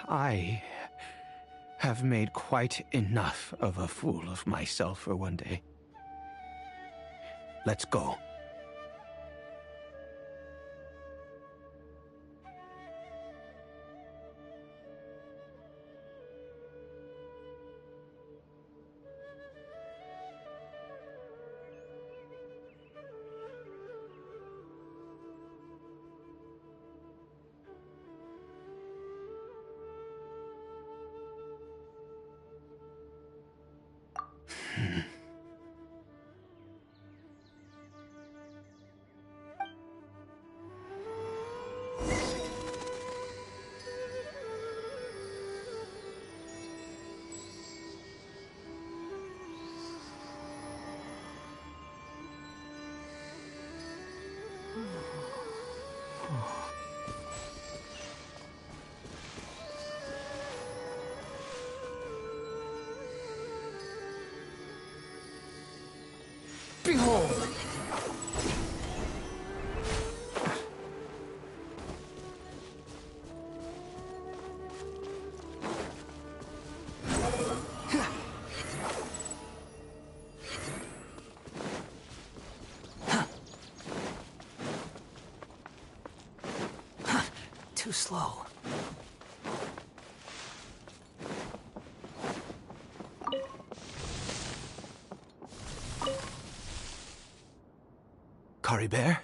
I have made quite enough of a fool of myself for one day. Let's go. Behold! Too slow. Kari Bear?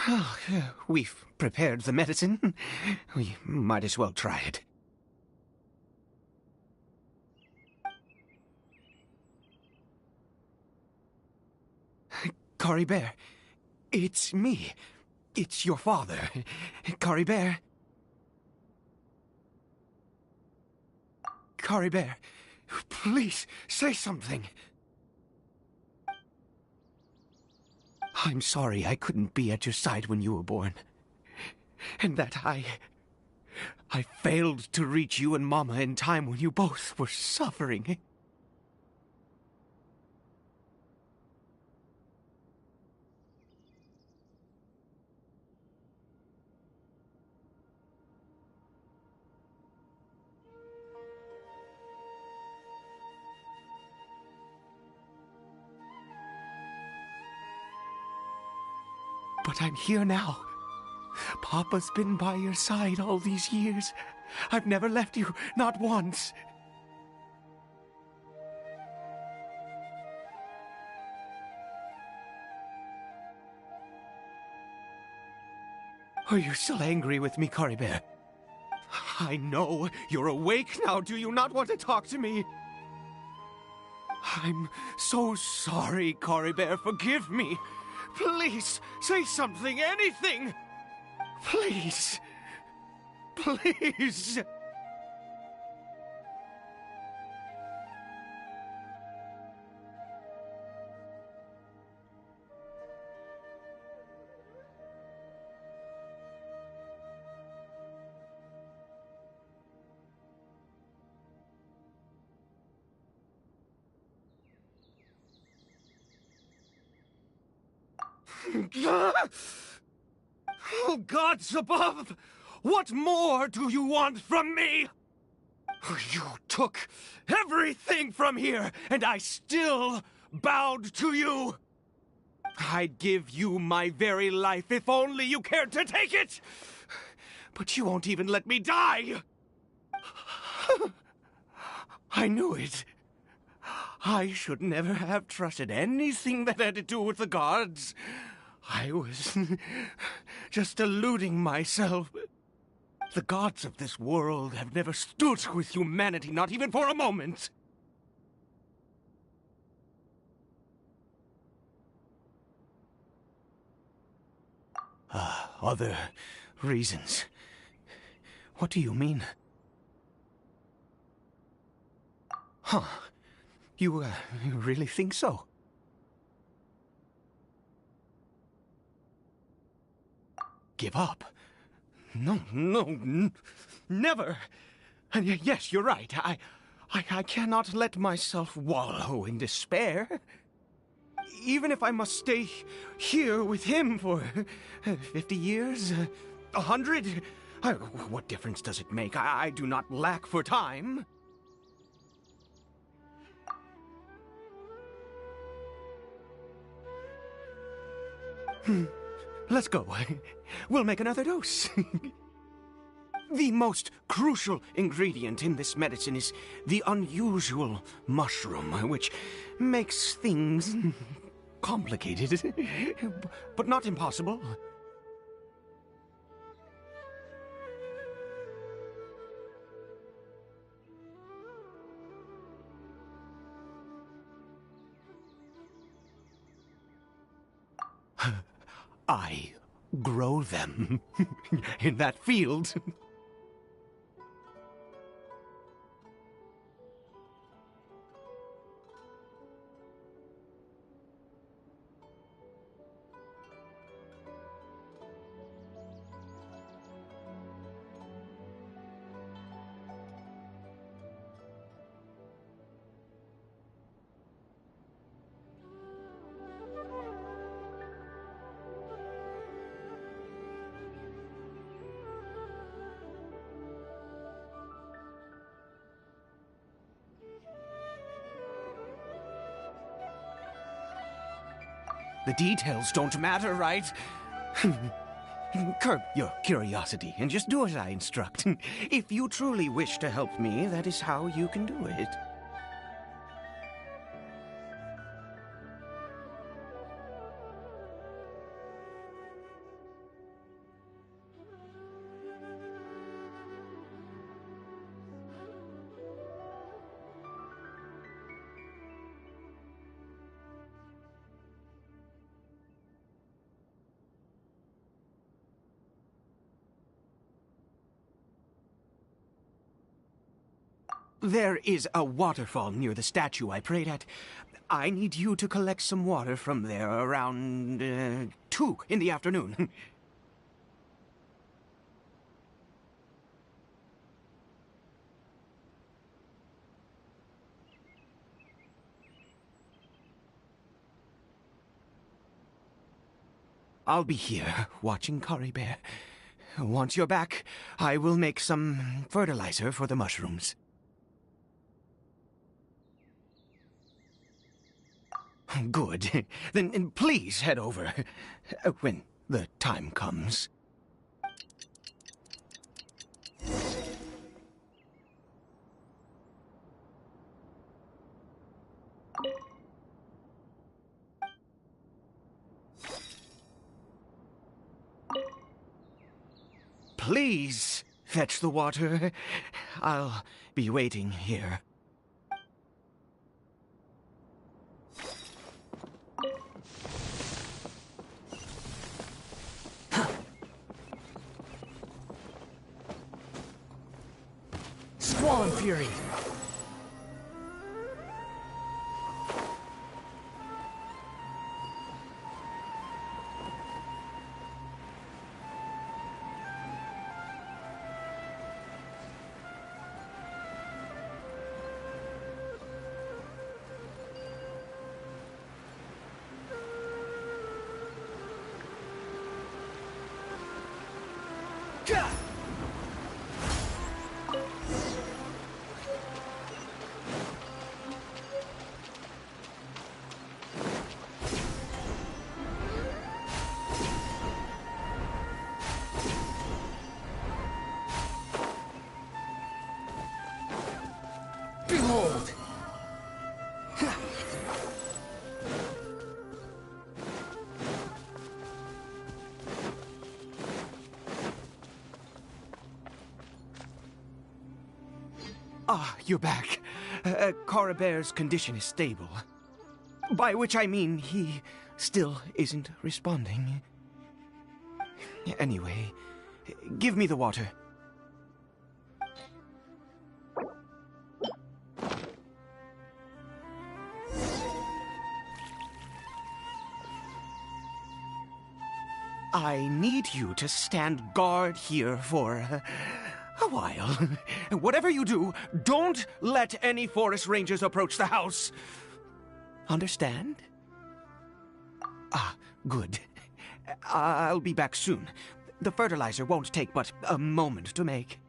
Well, we've prepared the medicine. We might as well try it. Kari Bear, it's me. It's your father. Kari Bear. Kari Bear, please say something. I'm sorry I couldn't be at your side when you were born. And that I failed to reach you and Mama in time when you both were suffering. But I'm here now. Papa's been by your side all these years. I've never left you, not once. Are you still angry with me, Kari Bear? I know you're awake now. Do you not want to talk to me? I'm so sorry, Kari Bear. Forgive me. Please, say something, anything! Please! Please! Oh, gods above! What more do you want from me? You took everything from here, and I still bowed to you. I'd give you my very life if only you cared to take it! But you won't even let me die! I knew it. I should never have trusted anything that had to do with the gods. I was just deluding myself. The gods of this world have never stood with humanity, not even for a moment. Other reasons. What do you mean? Huh. You really think so? Give up? No, never. And yes, you're right. I cannot let myself wallow in despair. Even if I must stay here with him for 50 years, 100, what difference does it make? I do not lack for time. Let's go. We'll make another dose. The most crucial ingredient in this medicine is the unusual mushroom, which makes things complicated, but not impossible. I grow them in that field. The details don't matter, right? Curb your curiosity and just do as I instruct. If you truly wish to help me, that is how you can do it. There is a waterfall near the statue I prayed at. I need you to collect some water from there around 2 in the afternoon. I'll be here, watching Curry Bear. Once you're back, I will make some fertilizer for the mushrooms. Good. Then please head over when the time comes. Please fetch the water. I'll be waiting here. Squall Fury! Behold! Ah, you're back. Coribear's condition is stable. By which I mean he still isn't responding. Anyway, give me the water. I need you to stand guard here for A while. Whatever you do, don't let any forest rangers approach the house. Understand? Ah, good. I'll be back soon. The fertilizer won't take but a moment to make.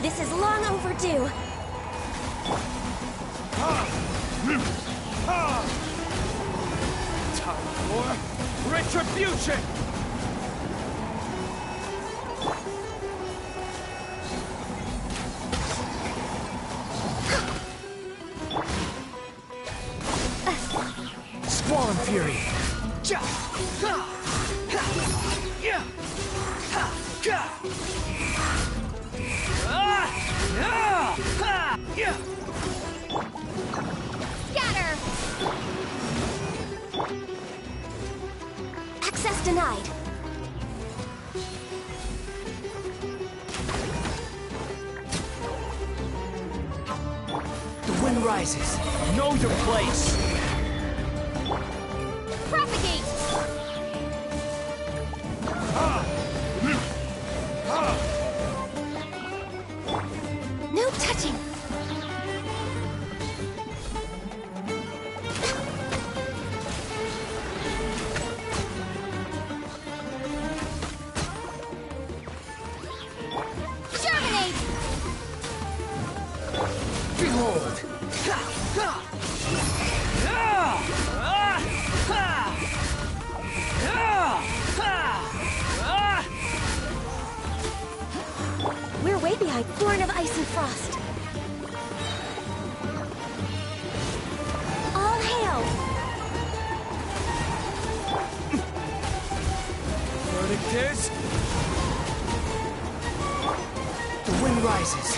This is long overdue. Time for retribution! Squall and Fury. Scatter! Access denied. The wind rises. Know your place. Propagate! No touching. Germinate! Behold. We're way behind Thorn of Ice and Frost. All hail! Verdict is... The wind rises.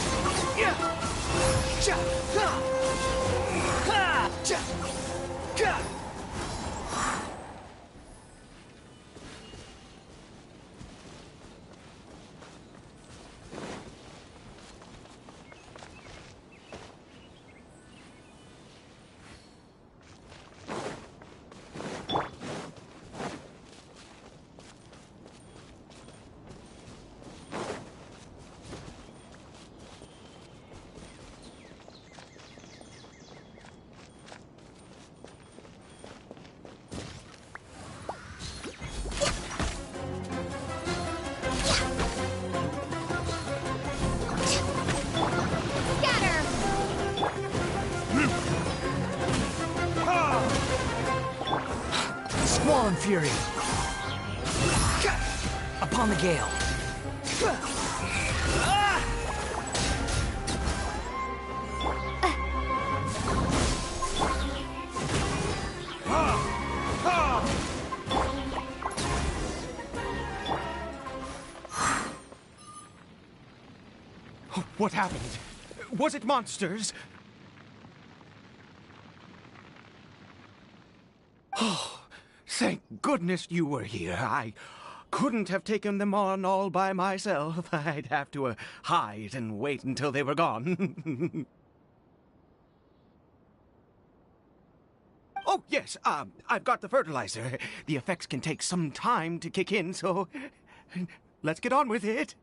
Scatter! Squall and Fury. Upon the gale. What happened? Was it monsters? Oh, thank goodness you were here. I couldn't have taken them on all by myself. I'd have to hide and wait until they were gone. Oh, yes, I've got the fertilizer. The effects can take some time to kick in, so let's get on with it.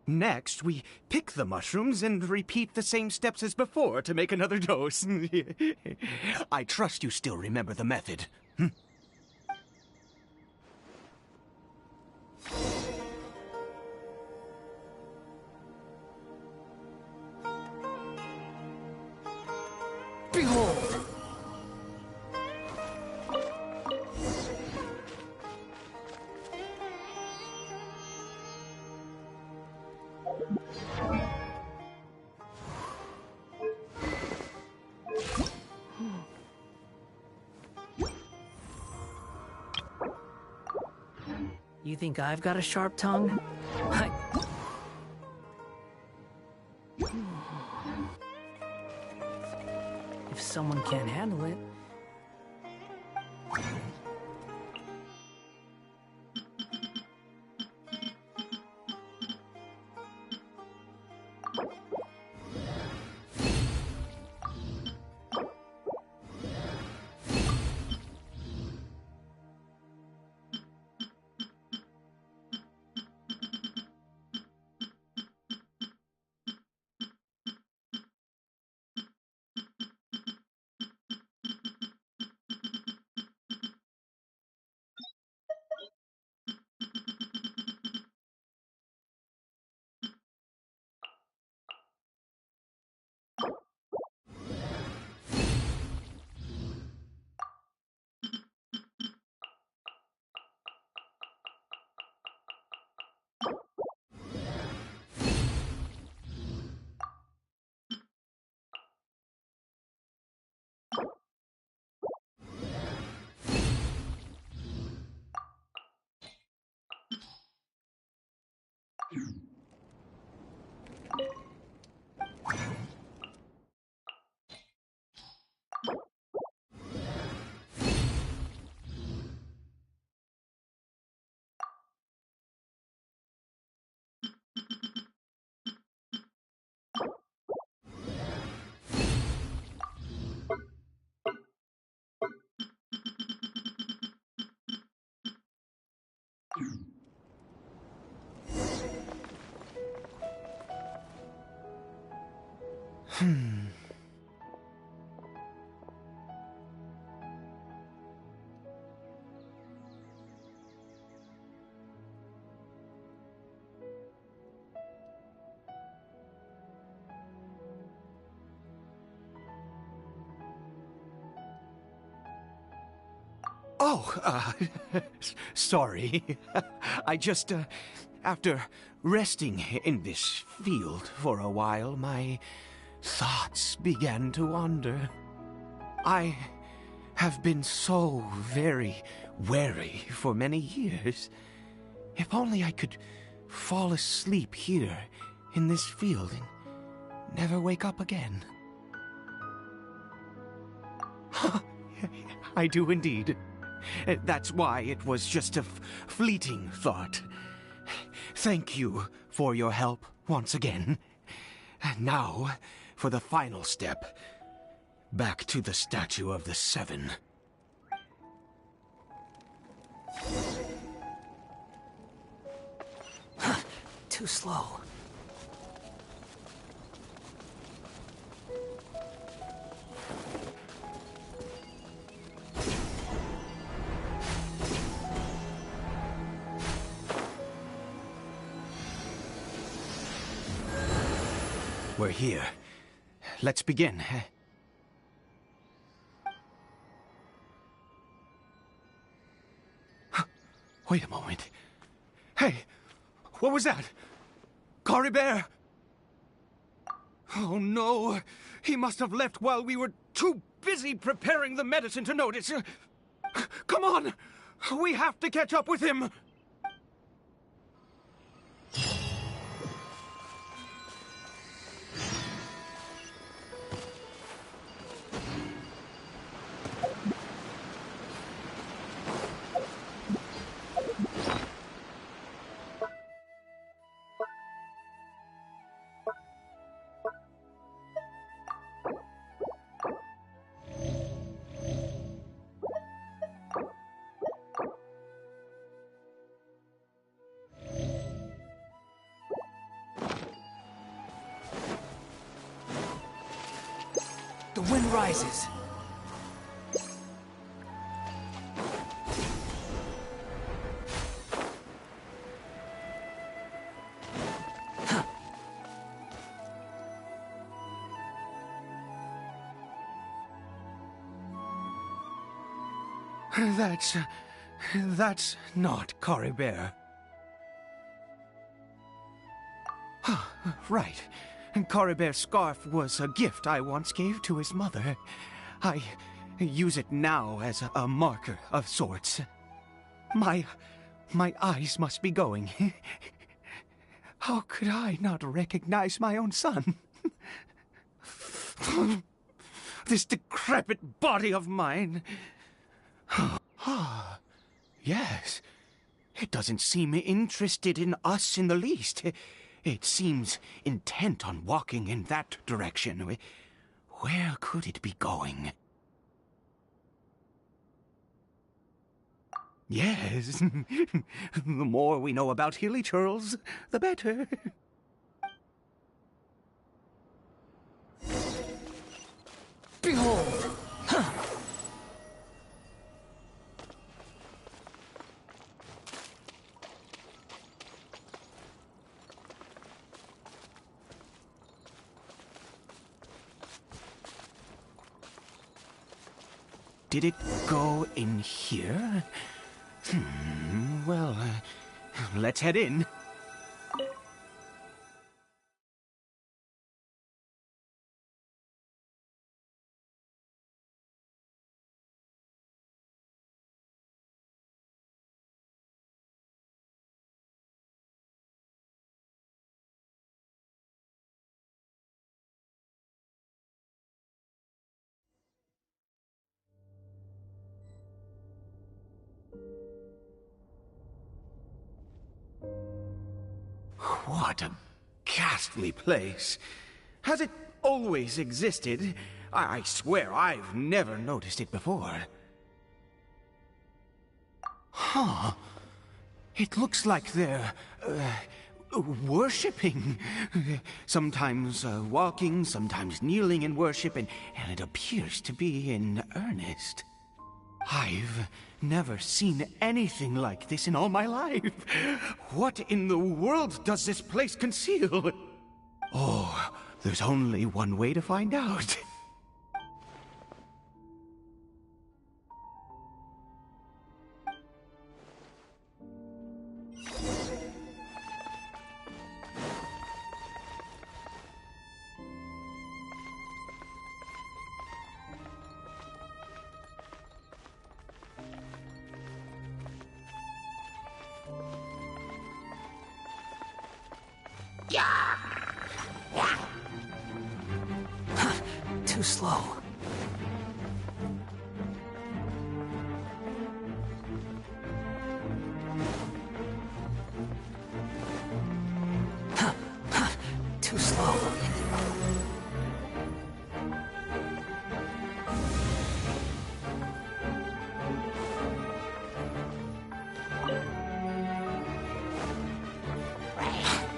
Next, we pick the mushrooms and repeat the same steps as before to make another dose. I trust you still remember the method. Behold! You think I've got a sharp tongue? If someone can't handle it. Oh, sorry. I just, after resting in this field for a while, my thoughts began to wander. I have been so very wary for many years. If only I could fall asleep here in this field and never wake up again. I do indeed. That's why it was just a fleeting thought. Thank you for your help once again. And now, for the final step. Back to the Statue of the Seven. Too slow. We're here. Let's begin. Wait a moment. Hey, what was that? Cory Bear! Oh no, he must have left while we were too busy preparing the medicine to notice. Come on, we have to catch up with him. wind rises. That's not Coribert. Right. Coribert's scarf was a gift I once gave to his mother. I use it now as a marker of sorts. My eyes must be going. How could I not recognize my own son? This decrepit body of mine. Yes. It doesn't seem interested in us in the least. It seems intent on walking in that direction. Where could it be going? Yes. The more we know about hilly churls, the better. Behold! Did it go in here? Well, let's head in. What a ghastly place. Has it always existed? I swear I've never noticed it before. Huh. It looks like they're, worshipping. Sometimes walking, sometimes kneeling in worship, and it appears to be in earnest. I've never seen anything like this in all my life. What in the world does this place conceal? Oh, there's only one way to find out. Too slow. Too slow.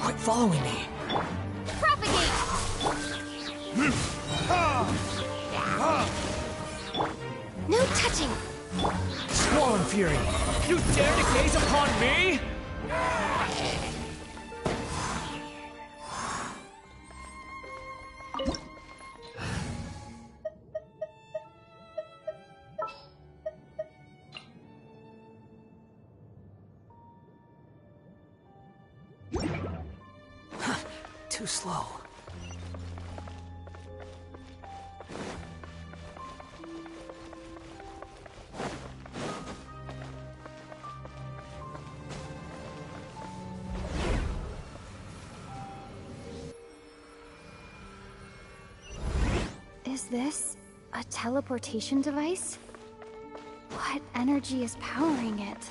Quit following me. Propagate! No touching! Squall and Fury. You dare to gaze upon me? Too slow. Is this a teleportation device? What energy is powering it?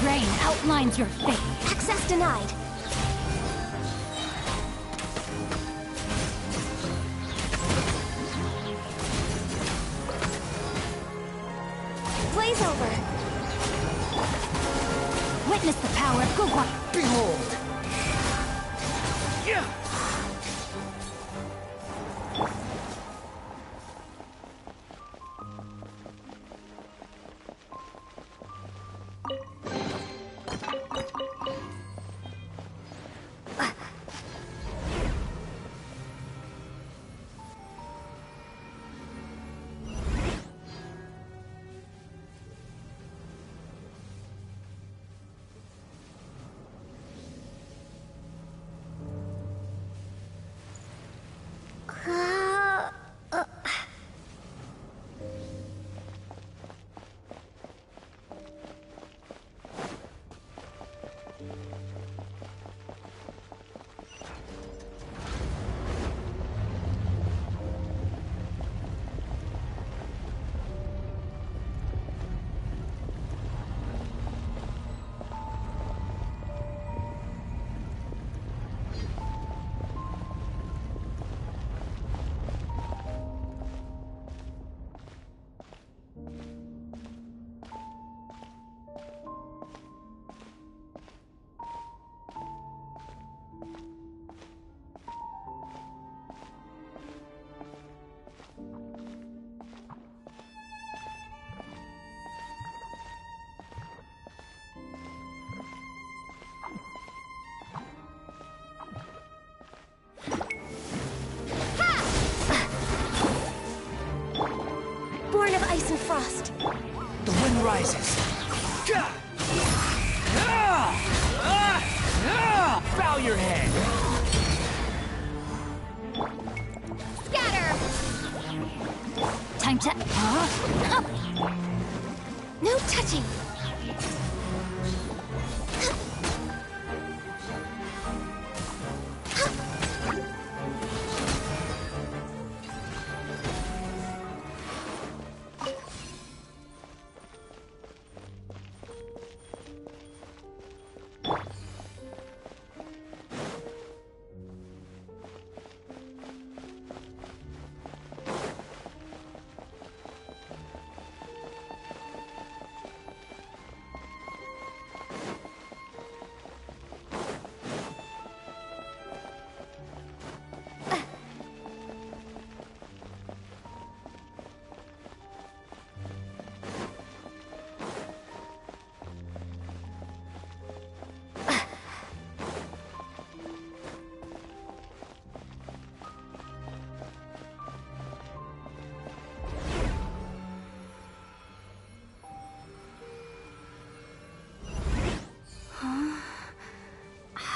Rain outlines your fate. Access Access denied. Blaze over. Witness the power of Gugwa. Behold! Yeah! Born of ice and frost. The wind rises. Bow your head! Scatter! Time to... Huh? No touching!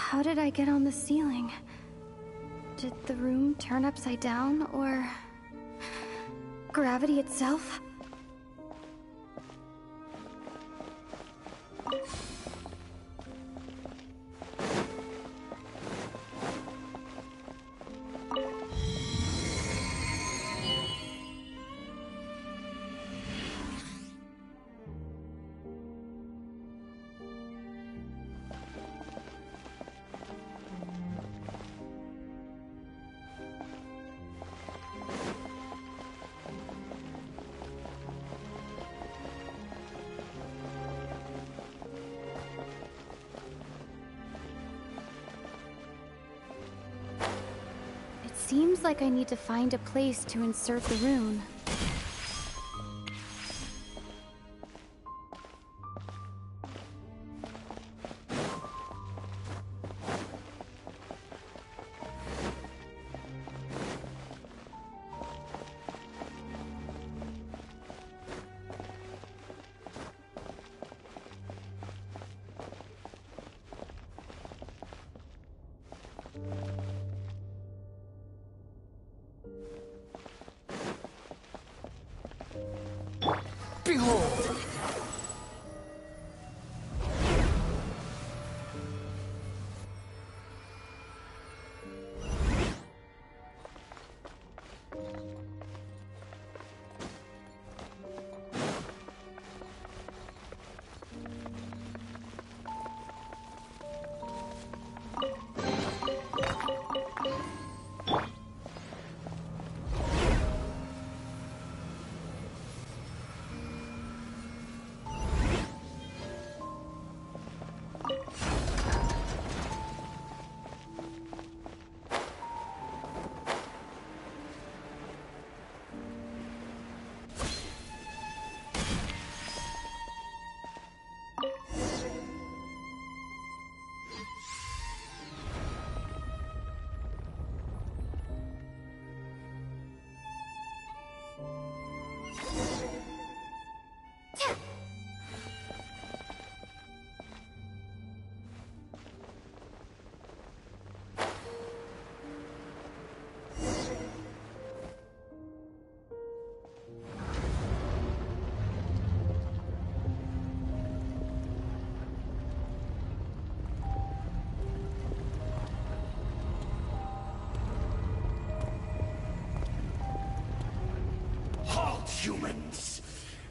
How did I get on the ceiling? Did the room turn upside down, or... gravity itself? Seems like I need to find a place to insert the rune. Behold! humans.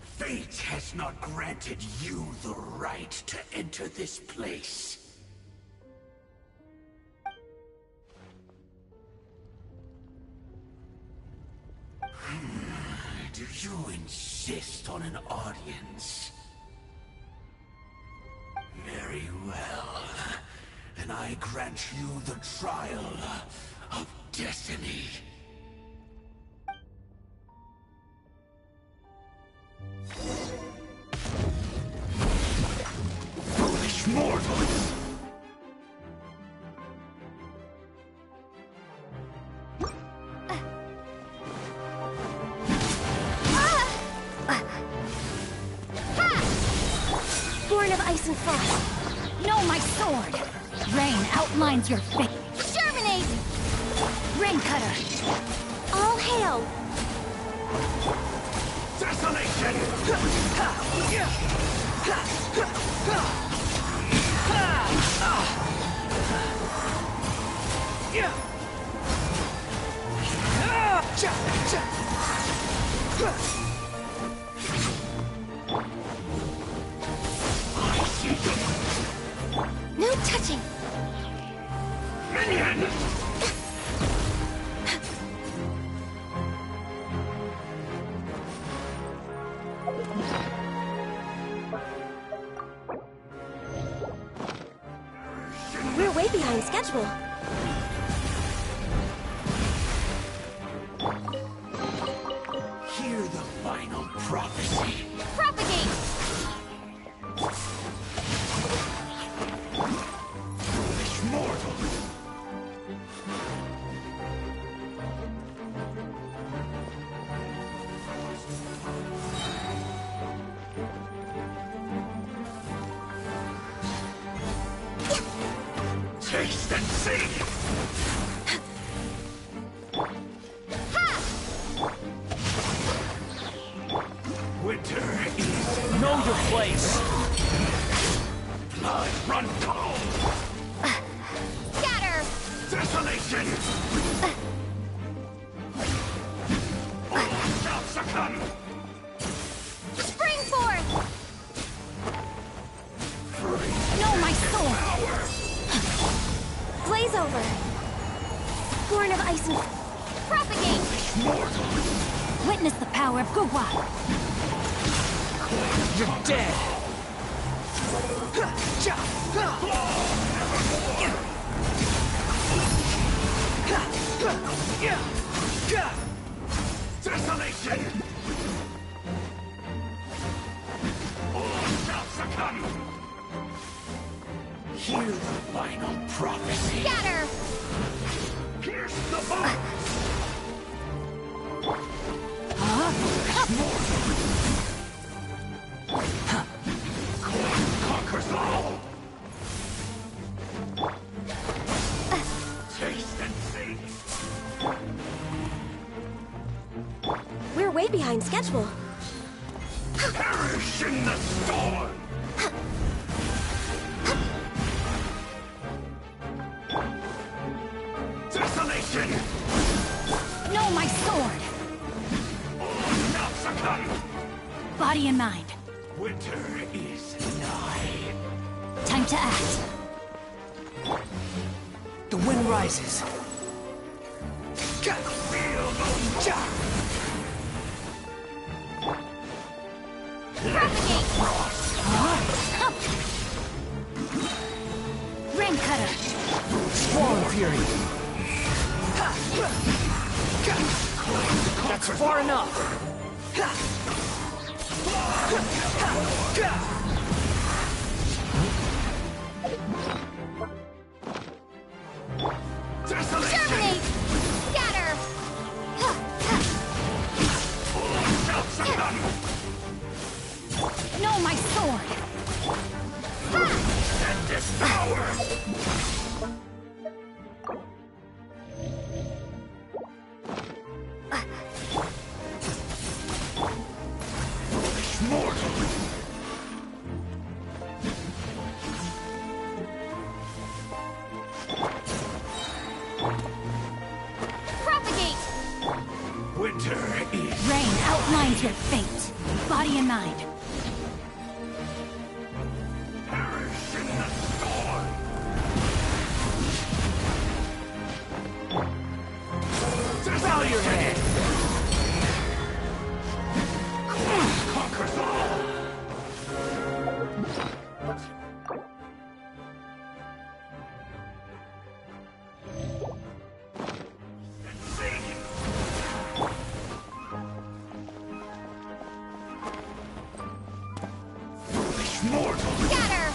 Fate has not granted you the right to enter this place. Do you insist on an audience? Very well. Then I grant you the trial of destiny. Foolish mortals! Born of ice and frost. Know my sword. Rain outlines your fate. Germinate! Rain cutter. All hail. Desolation! No touching. Minion! We're way behind schedule. Hear the final prophecy. Propagate! Foolish mortal! Taste and see! Winter is Know your place. blood run cold! Scatter! Desolation! All shall succumb! Spring forth! Free Know my sword! power! Blaze over! Born of ice and... Propagate! Mortal! Witness the power of Gugwa! You're dead. Desolation! All shall succumb! Hear the final prophecy. Scatter! Pierce the bones! Conquers all! Taste and see! We're way behind schedule. Perish in the storm! Desolation! Know my sword! All shall succumb! Body and mind. Winter is nigh. Time to act. The wind rises. Feel the Propagate! Rain cutter! Squall Fury. That's far enough. Desolation! Germinate! Scatter! All shall succumb! Know my sword! And devour! Foolish mortal! enter in. Rain outlines your fate. Body and mind. Perish in the storm. Bow your head. Conquers all. Mortal. Scatter!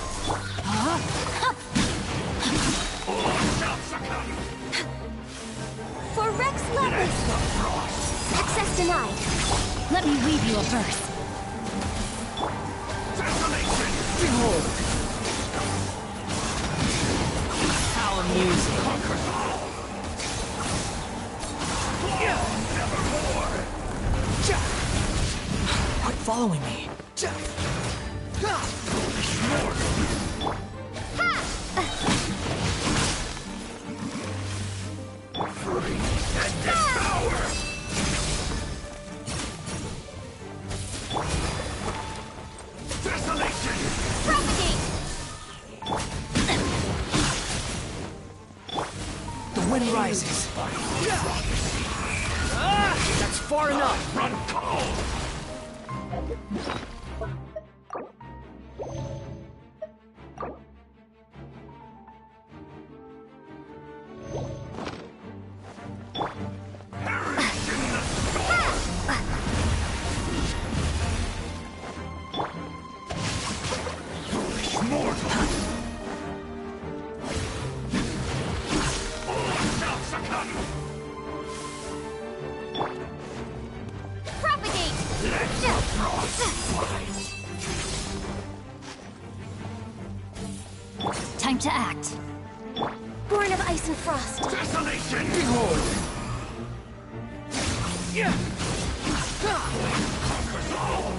For Rex Lovelace! Access denied. Let me weave you a verse. Desolation. Behold! How amusing. Conquers all. Nevermore. Quit following me. Free and devour. Desolation. Propagate! The wind rises. That's far enough. Run cold. Propagate! Time to act. Born of ice and frost. Desolation. Behold! Conquers all.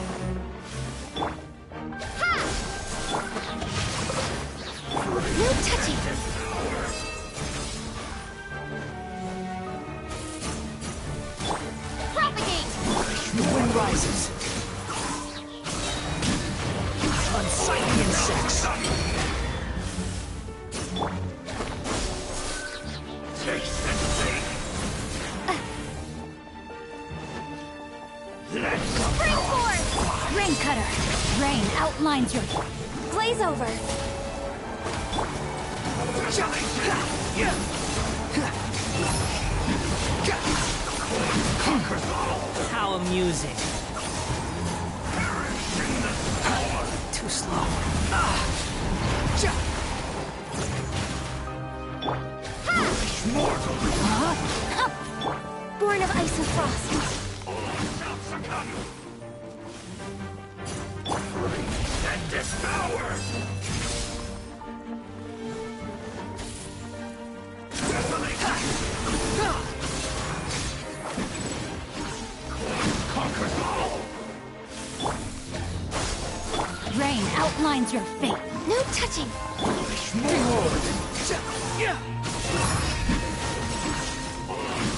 No touchy! Propagate! The wind rises. Unsightly insects. Taste and see. Let's Spring forth! Rain cutter! Rain outlines your... Blaze over! How amusing. Too slow. mortal. Born of ice and frost. Shall succumb. Free and devour. Conquers all. Rain outlines your fate. No touching. Behold!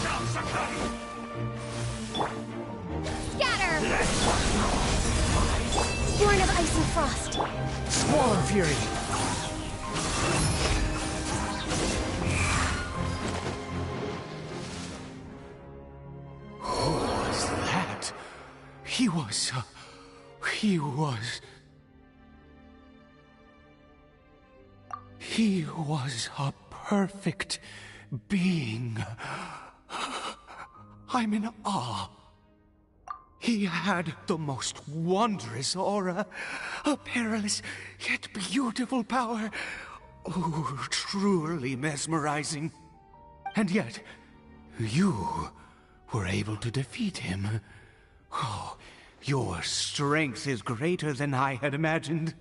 Shall succumb. Scatter! Born of ice and frost. Squall and fury! Who was that? He was a perfect being. I'm in awe. He had the most wondrous aura, a perilous yet beautiful power. Oh, truly mesmerizing. And yet, you were able to defeat him. Oh, your strength is greater than I had imagined.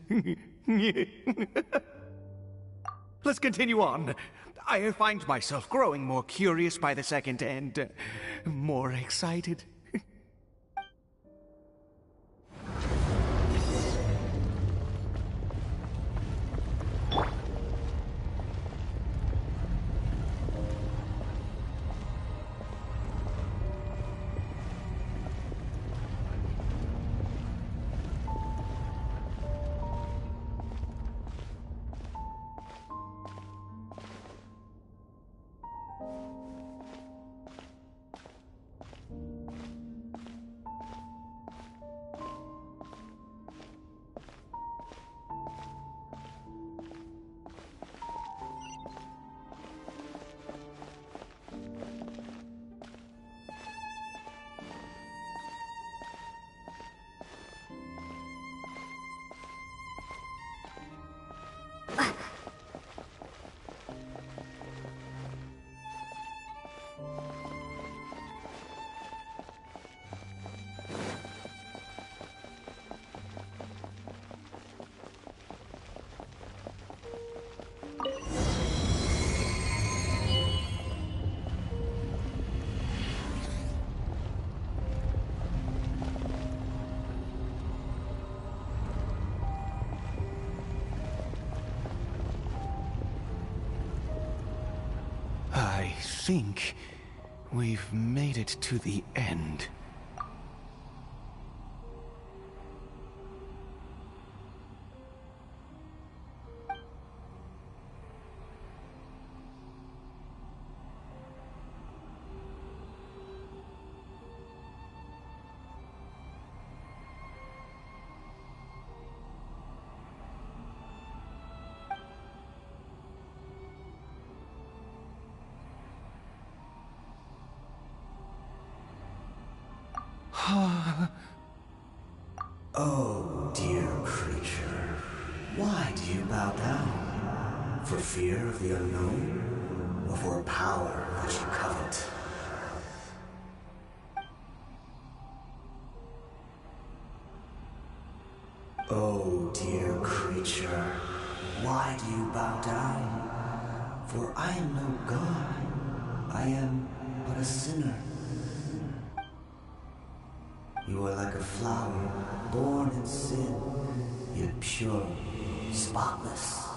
Let's continue on. I find myself growing more curious by the second and more excited. think we've made it to the end. Oh, dear creature, why do you bow down? For fear of the unknown? Or for a power that you covet? Oh, dear creature, why do you bow down? For I am no god. I am but a sinner. You are like a flower, born in sin, yet pure, spotless.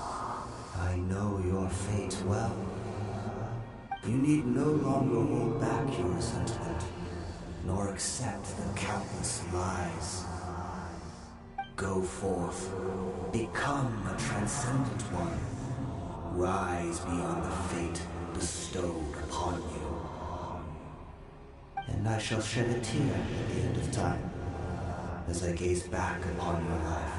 I know your fate well. You need no longer hold back your resentment, nor accept the countless lies. Go forth, become a transcendent one. Rise beyond the fate bestowed upon you. And I shall shed a tear at the end of time, as I gaze back upon your life.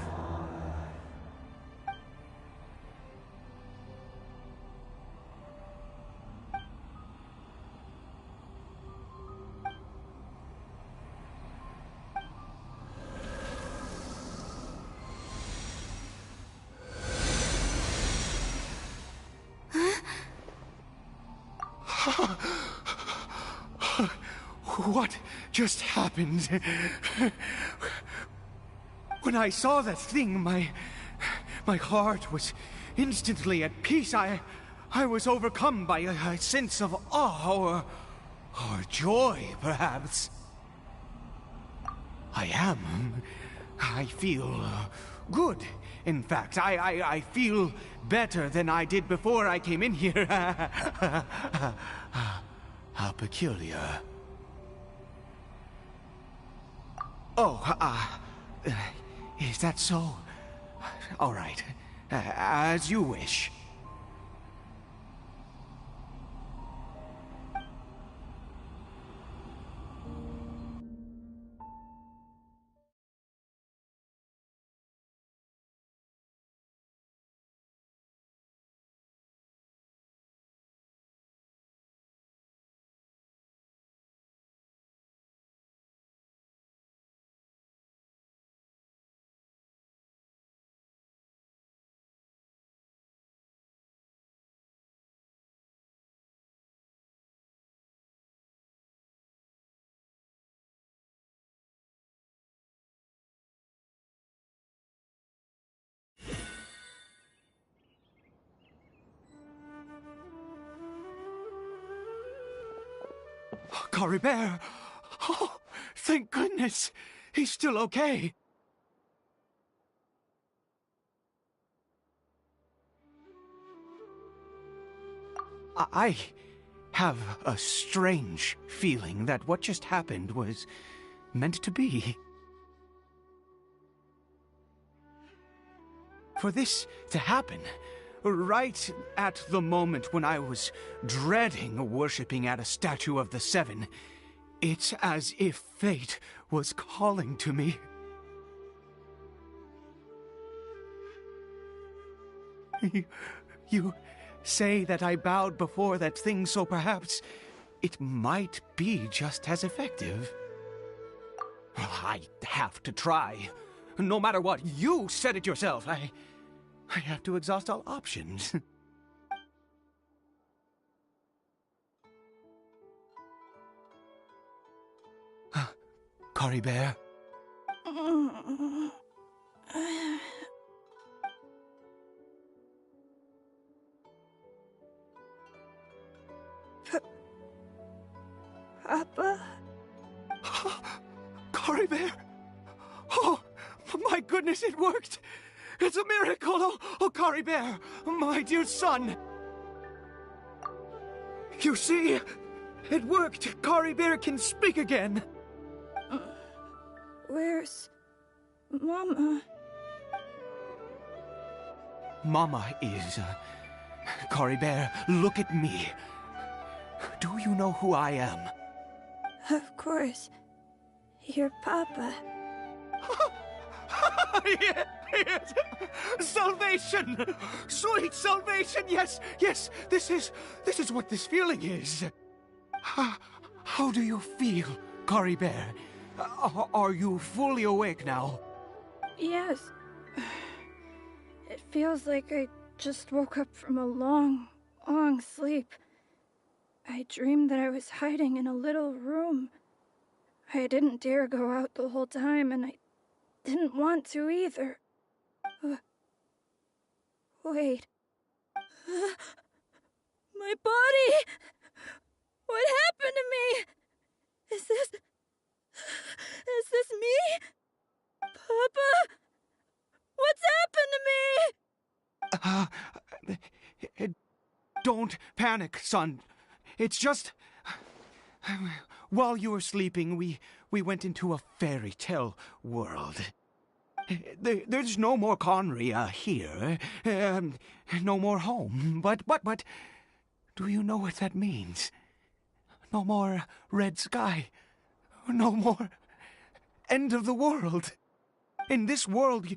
What just happened? When I saw that thing, my heart was instantly at peace. I was overcome by a sense of awe or joy, perhaps. I feel good. In fact, I feel better than I did before I came in here. How peculiar. Oh, is that so? All right, as you wish. Cory Bear! Oh, thank goodness! He's still okay! I have a strange feeling that what just happened was meant to be. For this to happen, right at the moment when I was dreading worshipping at a statue of the Seven, it's as if fate was calling to me. You say that I bowed before that thing, so perhaps it might be just as effective. I have to try. No matter what, you said it yourself. I have to exhaust all options. Cory Bear? Papa? Cory Bear? Oh, my goodness, it worked! It's a miracle! Oh, Cory Bear, my dear son! You see? It worked! Kari Bear can speak again! Where's Mama? Mama is... Kari Bear, look at me. Do you know who I am? Of course. Your Papa. Yes! Salvation! Sweet salvation! Yes, yes! This is what this feeling is. How do you feel, Kari Bear? Are you fully awake now? Yes. It feels like I just woke up from a long, long sleep. I dreamed that I was hiding in a little room. I didn't dare go out the whole time, and I didn't want to either. Wait. My body! What happened to me? Is this me? Papa? What's happened to me? Don't panic, son. It's just... While you were sleeping, we went into a fairy tale world. There's no more Conry here. No more home. But... Do you know what that means? No more red sky. No more end of the world. In this world,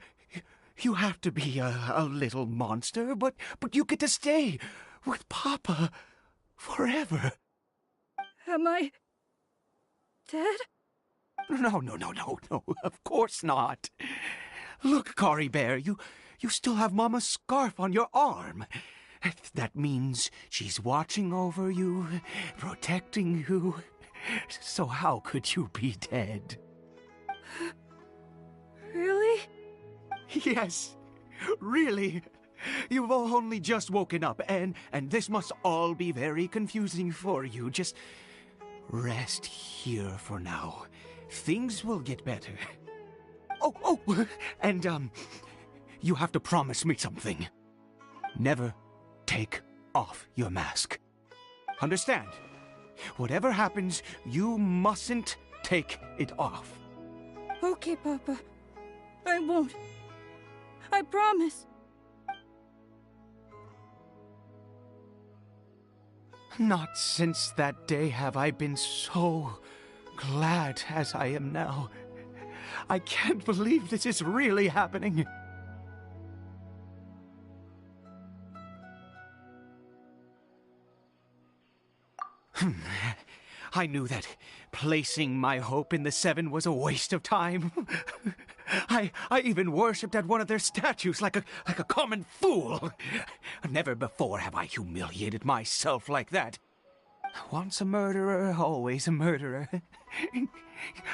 you have to be a little monster, but you get to stay with Papa forever. Am I dead? No, of course not. Look, Kari Bear, you still have Mama's scarf on your arm. That means she's watching over you, protecting you. So how could you be dead? Really? Yes, really. You've only just woken up, and this must all be very confusing for you. Just rest here for now. Things will get better. Oh, and, you have to promise me something. Never take off your mask. Understand? Whatever happens, you mustn't take it off. Okay, Papa. I won't. I promise. Not since that day have I been so glad as I am now. I can't believe this is really happening. I knew that placing my hope in the Seven was a waste of time. I even worshipped at one of their statues like a common fool. Never before have I humiliated myself like that. Once a murderer, always a murderer.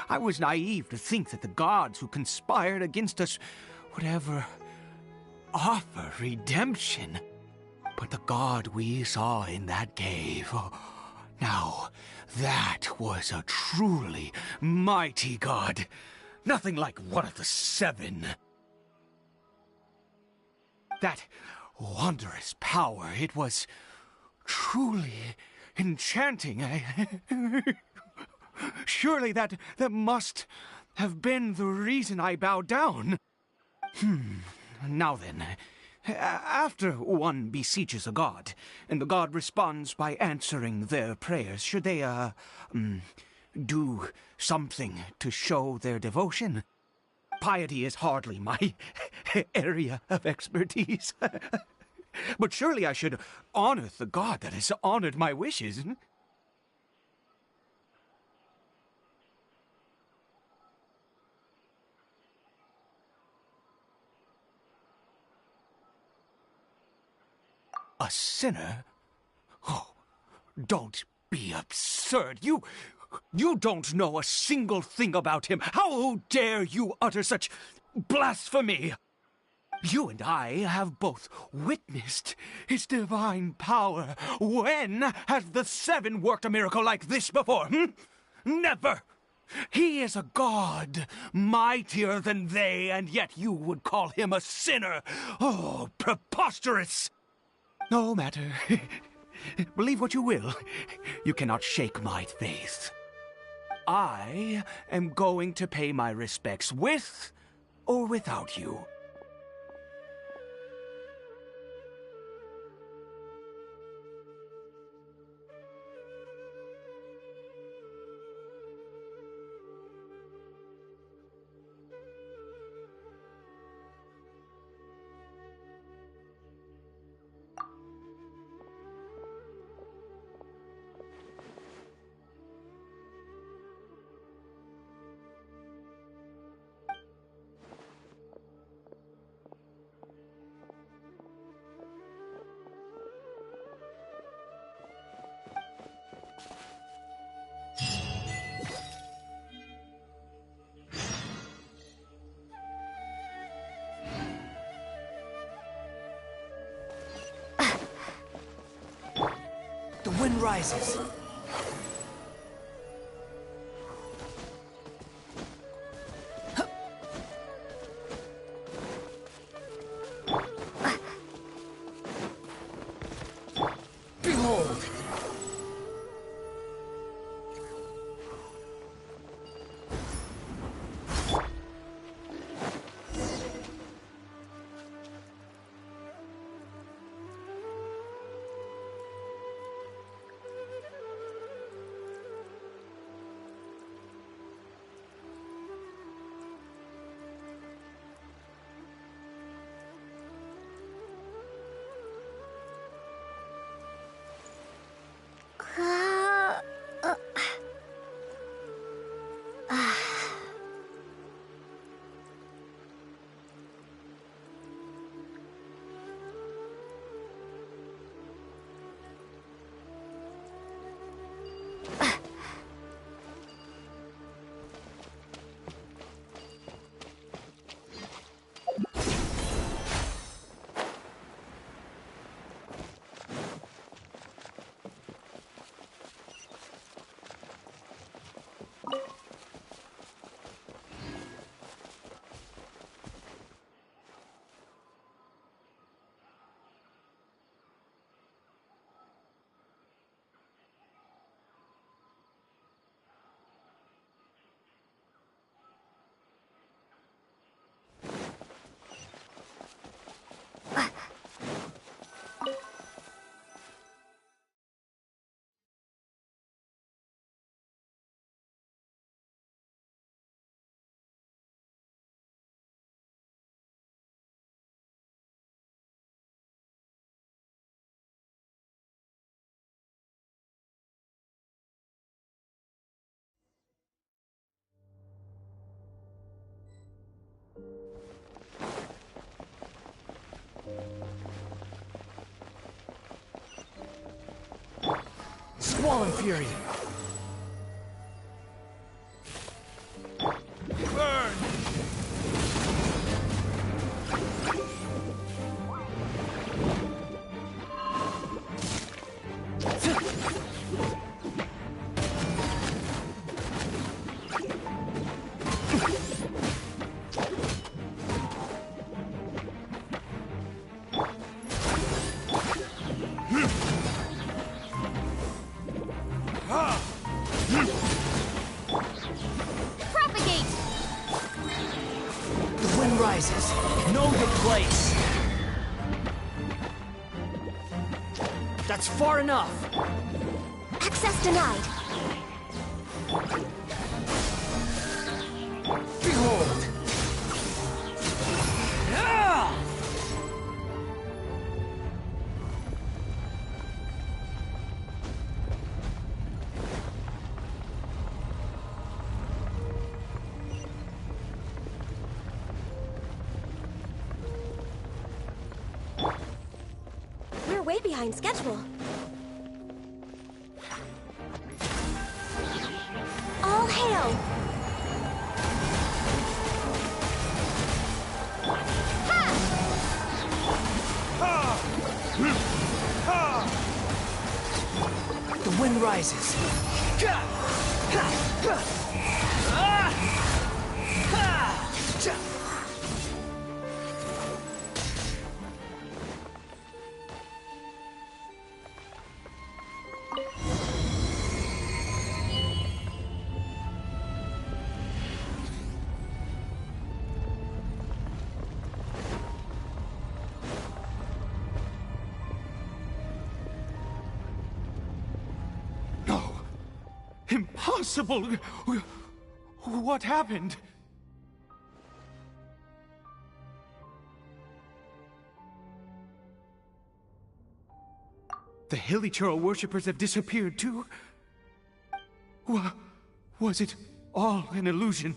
I was naive to think that the gods who conspired against us would ever offer redemption. But the god we saw in that cave... Now, that was a truly mighty god. Nothing like one of the Seven. That wondrous power, it was truly enchanting. Surely that must have been the reason I bowed down. Now then... After one beseeches a god, and the god responds by answering their prayers, should they, do something to show their devotion? Piety is hardly my area of expertise. But surely I should honor the god that has honored my wishes. A sinner? Oh, don't be absurd. You don't know a single thing about him. How dare you utter such blasphemy? You and I have both witnessed his divine power. When has the Seven worked a miracle like this before? Never! He is a god, mightier than they, and yet you would call him a sinner. Oh, preposterous! No matter. Believe what you will, you cannot shake my faith. I am going to pay my respects with or without you. The wind rises. Behold! Squall and Fury. Burn! Propagate! The wind rises. Know your place. That's far enough. Access denied. Behold! Ah! We're way behind schedule. All hail! The wind rises. impossible! What happened? The Hilichurl worshippers have disappeared too? Was it all an illusion?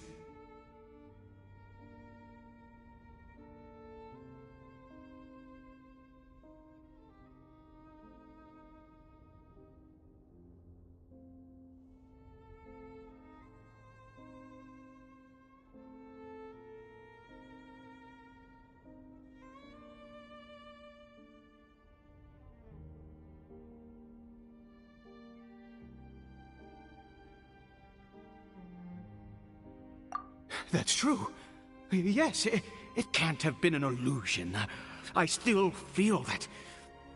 That's true. Yes, it can't have been an illusion. I still feel that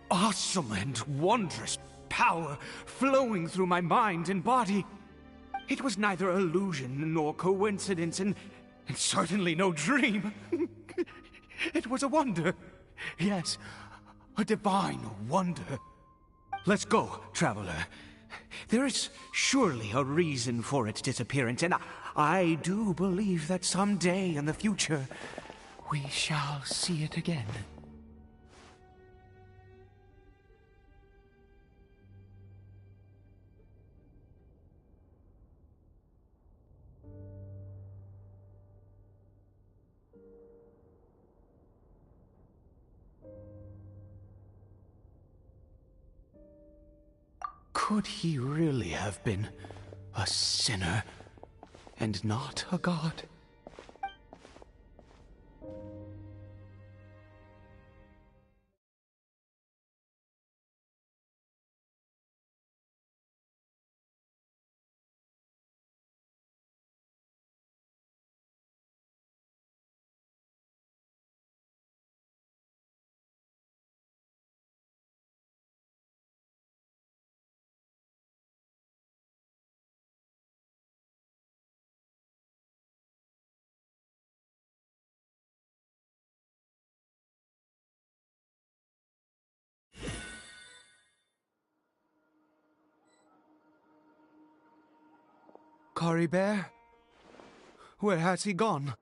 awesome and wondrous power flowing through my mind and body. It was neither illusion nor coincidence, and certainly no dream. It was a wonder. Yes, a divine wonder. Let's go, traveler. There is surely a reason for its disappearance, and I do believe that someday in the future, we shall see it again. Could he really have been a sinner and not a god? Cory Bear? Where has he gone?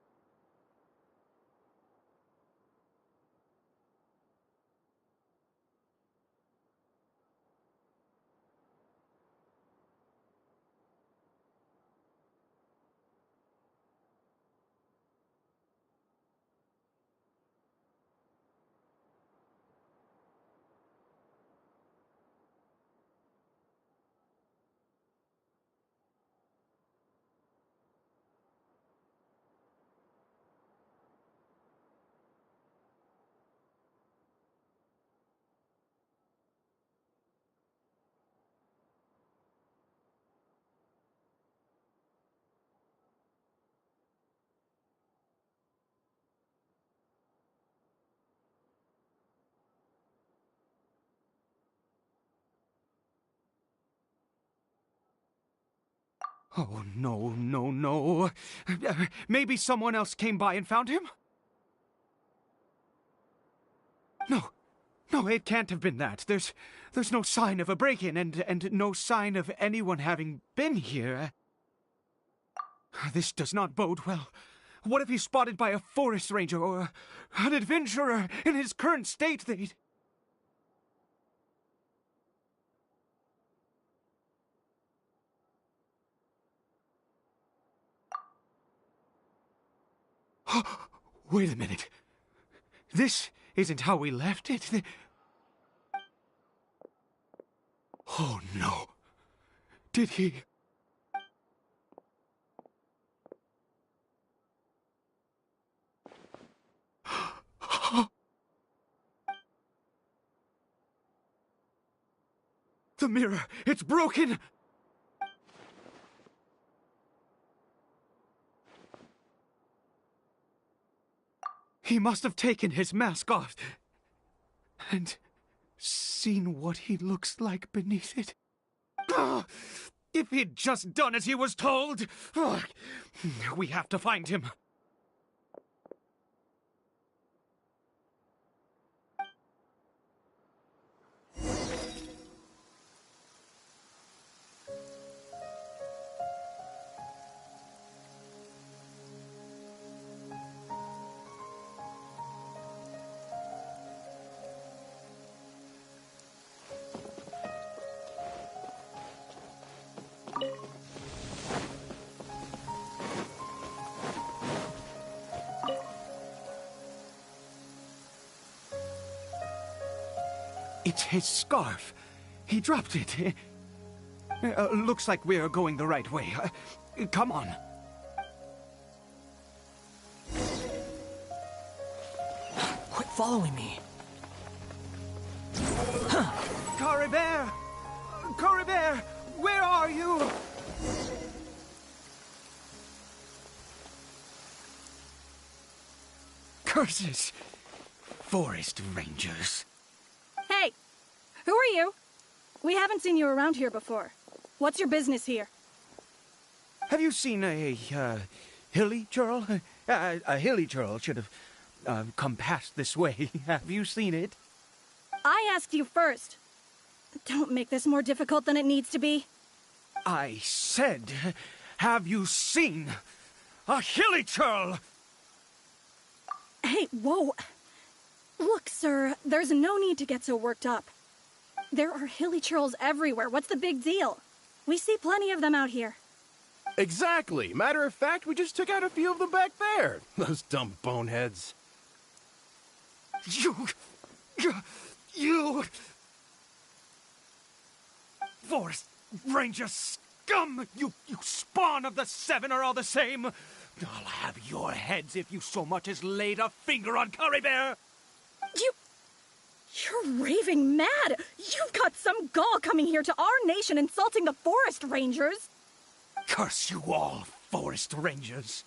Oh, no, no, no. Maybe someone else came by and found him? No, it can't have been that. There's no sign of a break-in and no sign of anyone having been here. This does not bode well. What if he's spotted by a forest ranger or an adventurer in his current state? They'd... Wait a minute. This isn't how we left it. Oh, no. Did he... The mirror! It's broken! He must have taken his mask off and seen what he looks like beneath it. If he'd just done as he was told! We have to find him. It's his scarf. He dropped it. Looks like we're going the right way. Come on. Quit following me. Caribert! Caribert! Where are you? Curses! Forest rangers. Hey! Who are you? We haven't seen you around here before. What's your business here? Have you seen a hilly churl? A hilly churl should have come past this way. Have you seen it? I asked you first. Don't make this more difficult than it needs to be. I said, have you seen a hilly churl? Hey, whoa. Look, sir, there's no need to get so worked up. There are hilly churls everywhere. What's the big deal? We see plenty of them out here. Exactly. Matter of fact, we just took out a few of them back there. Those dumb boneheads. You... Forest Ranger scum! You spawn of the Seven are all the same! I'll have your heads if you so much as laid a finger on Caribert! You're raving mad! You've got some gall coming here to our nation insulting the Forest Rangers! Curse you all, Forest Rangers!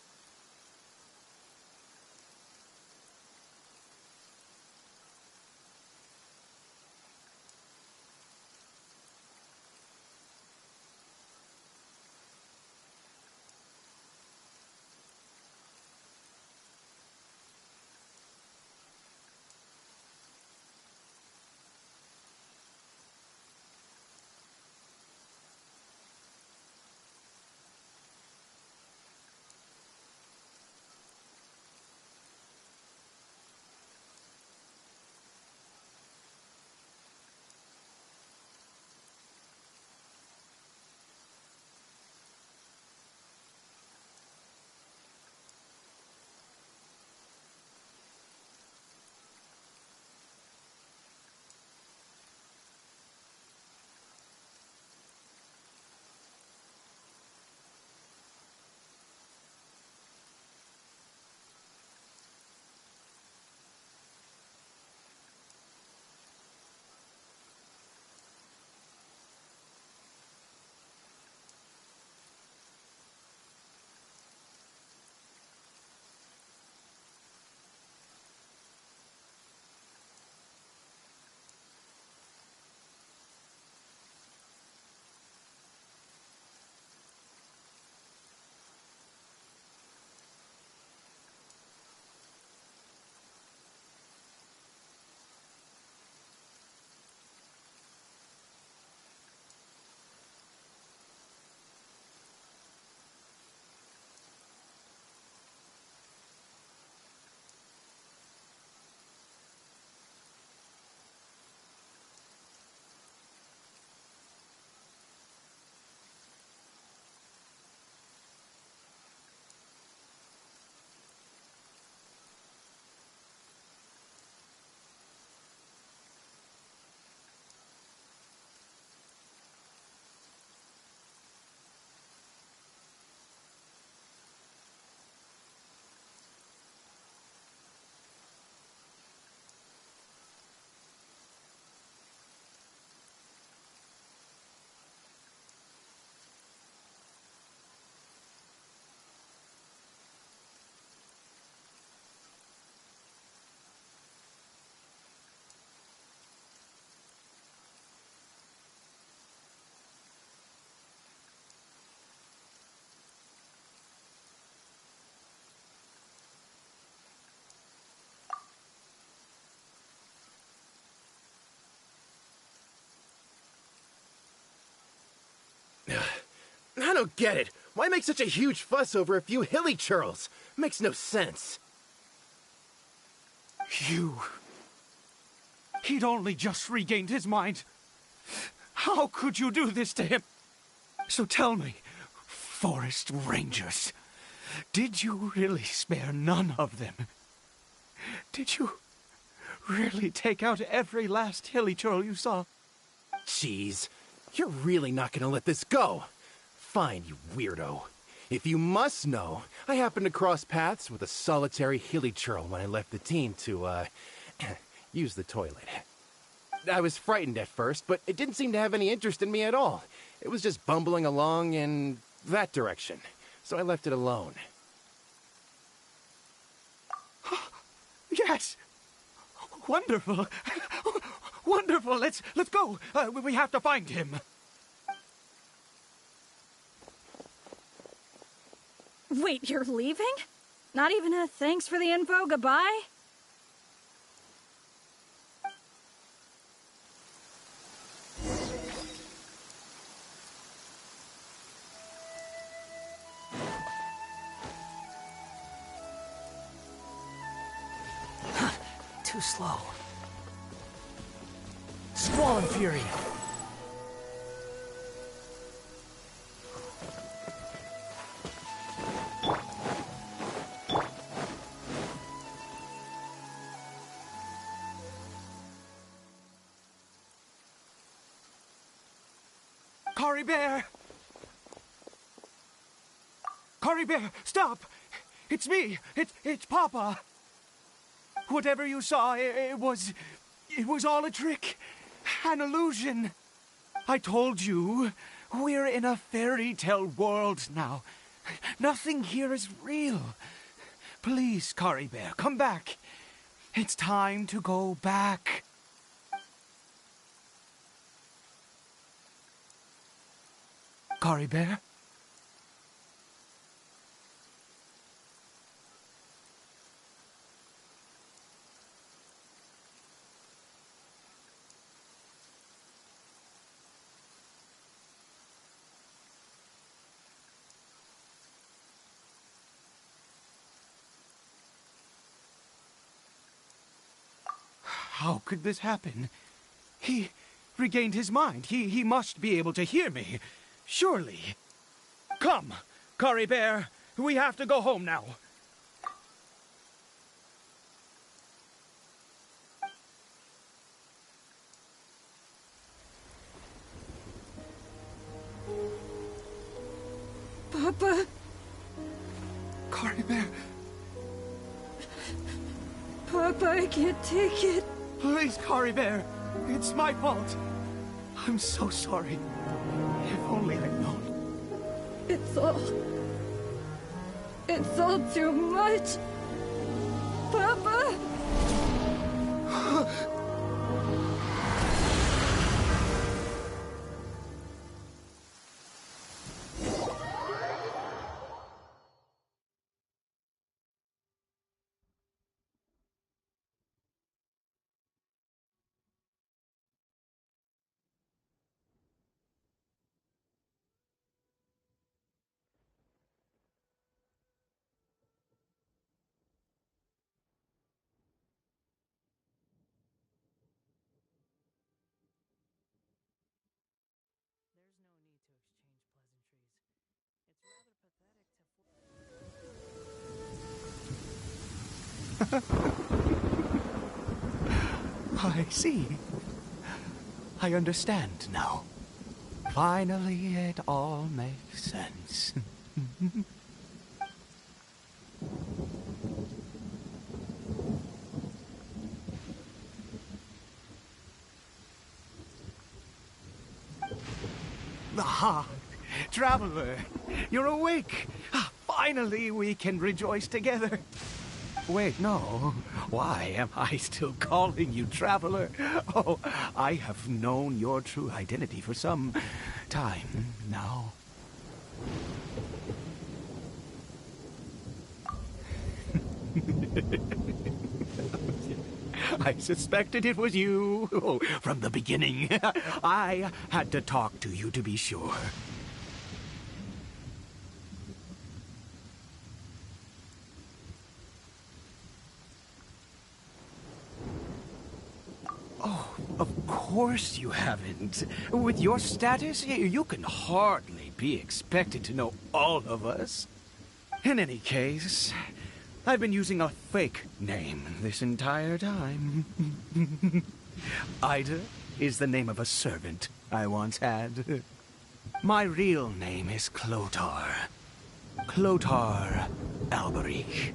I don't get it. Why make such a huge fuss over a few hilly churls? Makes no sense. He'd only just regained his mind. How could you do this to him? So tell me, Forest Rangers, did you really spare none of them? Did you really take out every last hilly churl you saw. Jeez, you're really not gonna let this go. Fine, you weirdo. If you must know, I happened to cross paths with a solitary hilly churl when I left the team to, use the toilet. I was frightened at first, but it didn't seem to have any interest in me at all. It was just bumbling along in that direction, so I left it alone. Yes! Wonderful! Wonderful! Let's go! We have to find him! Wait, you're leaving? Not even a thanks for the info, goodbye? Too slow. Squall and Fury. Cory Bear! Cory Bear, stop! It's me! It's Papa! Whatever you saw, it was all a trick. An illusion. I told you, we're in a fairy tale world now. Nothing here is real. Please, Cory Bear, come back. It's time to go back. Cory Bear? How could this happen? He regained his mind. He must be able to hear me. Surely. Come, Cory Bear. We have to go home now. Papa. Cory Bear. Papa, I can't take it. Please, Cory Bear. It's my fault. I'm so sorry. If only I'd known. It's all too much. Papa! I see. I understand now. Finally, it all makes sense. Ah, Traveler, you're awake. Finally, we can rejoice together. Wait, no. Why am I still calling you Traveler? Oh, I have known your true identity for some time now. I suspected it was you. Oh, from the beginning. I had to talk to you to be sure. Oh, of course you haven't. With your status, you can hardly be expected to know all of us. In any case, I've been using a fake name this entire time. Ida is the name of a servant I once had. My real name is Clotar. Clotar Alberich.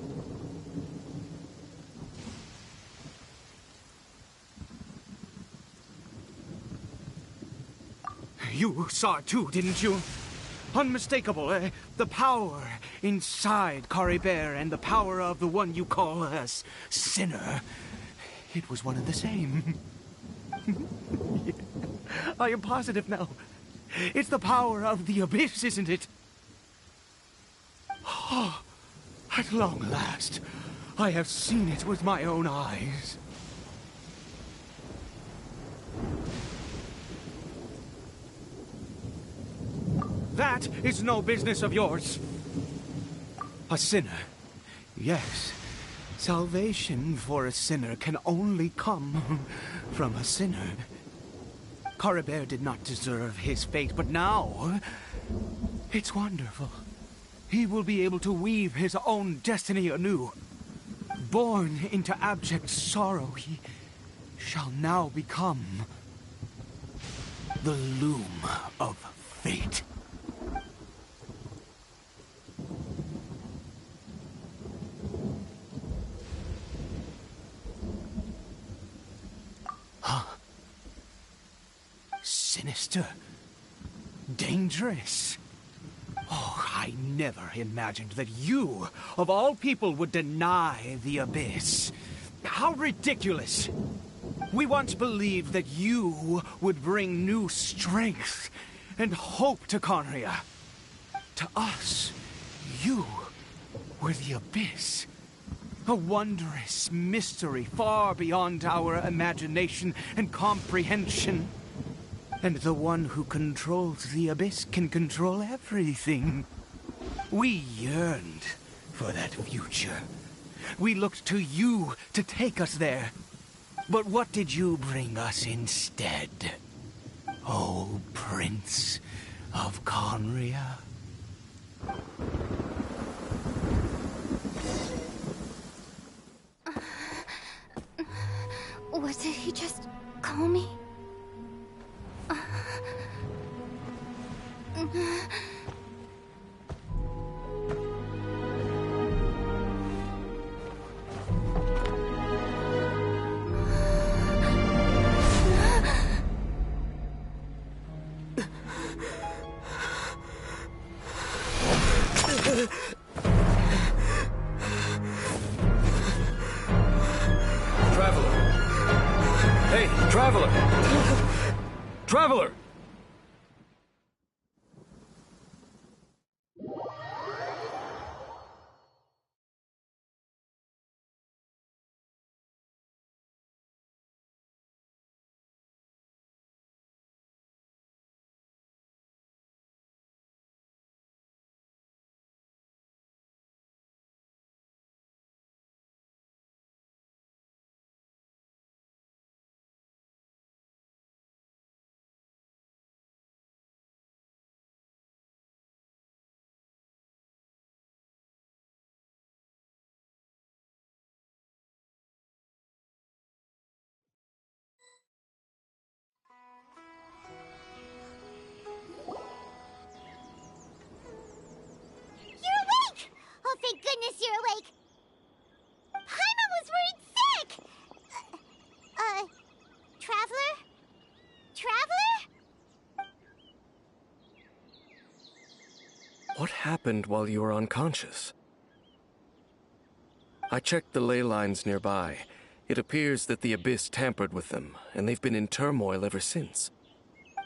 You saw it too, didn't you? Unmistakable, the power inside Caribert and the power of the one you call a sinner. It was one and the same. Yeah, I am positive now. It's the power of the abyss, isn't it? Oh, at long last, I have seen it with my own eyes. That is no business of yours. A sinner. Yes. Salvation for a sinner can only come from a sinner. Caribert did not deserve his fate, but now it's wonderful. He will be able to weave his own destiny anew. Born into abject sorrow, he shall now become the loom of fate. Sinister. Dangerous. Oh, I never imagined that you, of all people, would deny the abyss. How ridiculous. We once believed that you would bring new strength and hope to Conria. To us, you were the abyss. A wondrous mystery far beyond our imagination and comprehension. And the one who controls the abyss can control everything. We yearned for that future. We looked to you to take us there. But what did you bring us instead? Oh, Prince of Conria. What did he just call me? Traveler! Hey, Traveler! Traveler! You're awake! Oh, thank goodness you're awake! Paimon was worried sick! Traveler? Traveler? What happened while you were unconscious? I checked the ley lines nearby. It appears that the Abyss tampered with them, and they've been in turmoil ever since.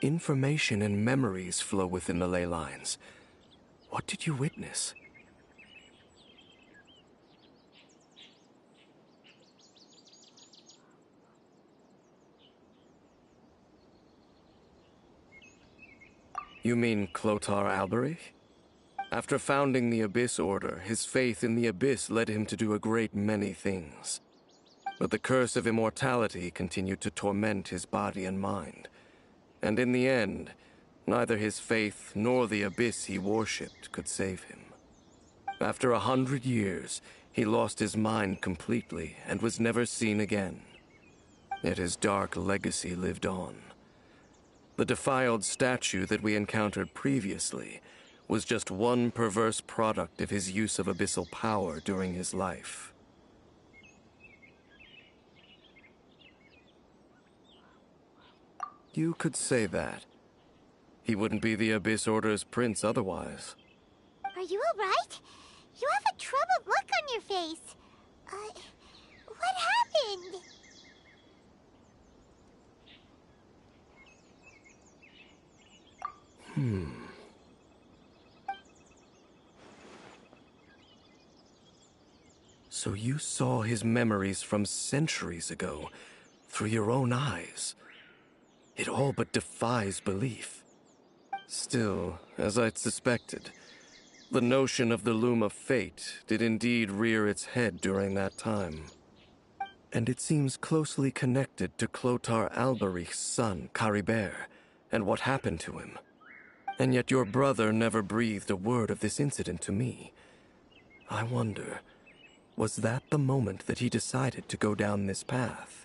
Information and memories flow within the ley lines. What did you witness? You mean Clotar Alberich? After founding the Abyss Order, his faith in the Abyss led him to do a great many things. But the curse of immortality continued to torment his body and mind. And in the end, neither his faith nor the Abyss he worshipped could save him. After 100 years, He lost his mind completely and was never seen again. Yet his dark legacy lived on. The defiled statue that we encountered previously was just one perverse product of his use of abyssal power during his life. You could say that. He wouldn't be the Abyss Order's prince otherwise. Are you alright? You have a troubled look on your face. What happened? So you saw his memories from centuries ago through your own eyes. It all but defies belief. Still, as I'd suspected, the notion of the Loom of Fate did indeed rear its head during that time. And it seems closely connected to Clothar Alberich's son, Caribert, and what happened to him. And yet your brother never breathed a word of this incident to me. I wonder, was that the moment that he decided to go down this path?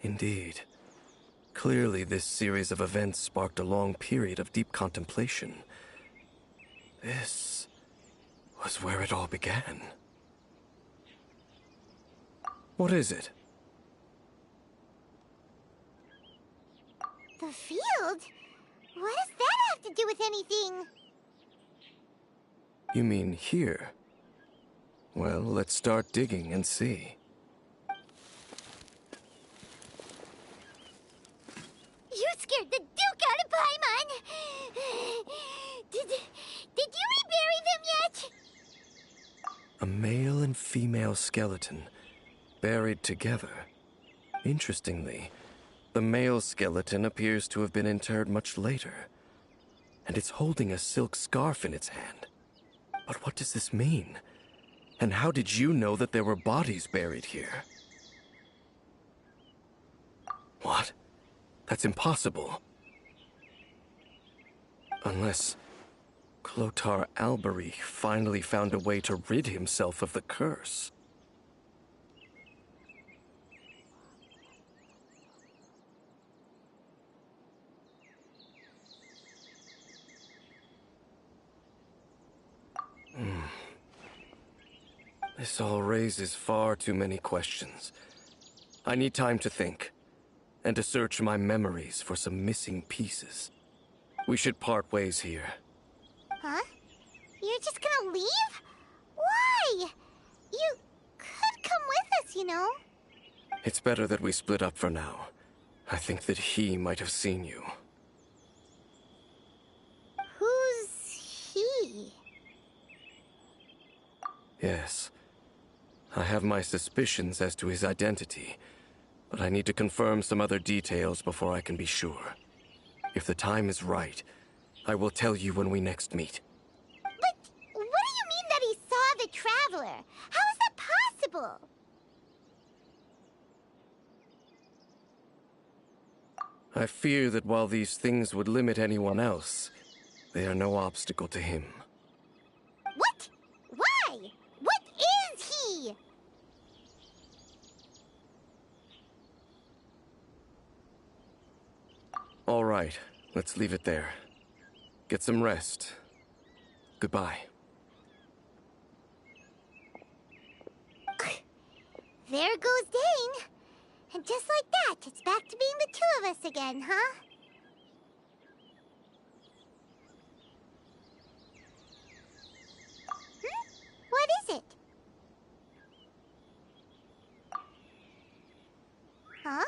Indeed. Clearly, this series of events sparked a long period of deep contemplation. This was where it all began. What is it? The field? What does that have to do with anything? You mean here? Well, let's start digging and see. You scared the Duke out of Paimon! Did you rebury them yet? A male and female skeleton, buried together. Interestingly, the male skeleton appears to have been interred much later, and it's holding a silk scarf in its hand. But what does this mean? And how did you know that there were bodies buried here? What? That's impossible. Unless Clothar Alberich finally found a way to rid himself of the curse. This all raises far too many questions. I need time to think, and to search my memories for some missing pieces. We should part ways here. Huh? You're just gonna leave? Why? You could come with us, you know. It's better that we split up for now. I think that he might have seen you. Who's he? Yes. I have my suspicions as to his identity, but I need to confirm some other details before I can be sure. If the time is right, I will tell you when we next meet. But what do you mean that he saw the Traveler? How is that possible? I fear that while these things would limit anyone else, they are no obstacle to him. What? Why? What is he? All right, let's leave it there. Get some rest. Goodbye. There goes Dane. And just like that, it's back to being the two of us again, huh? What is it? Huh?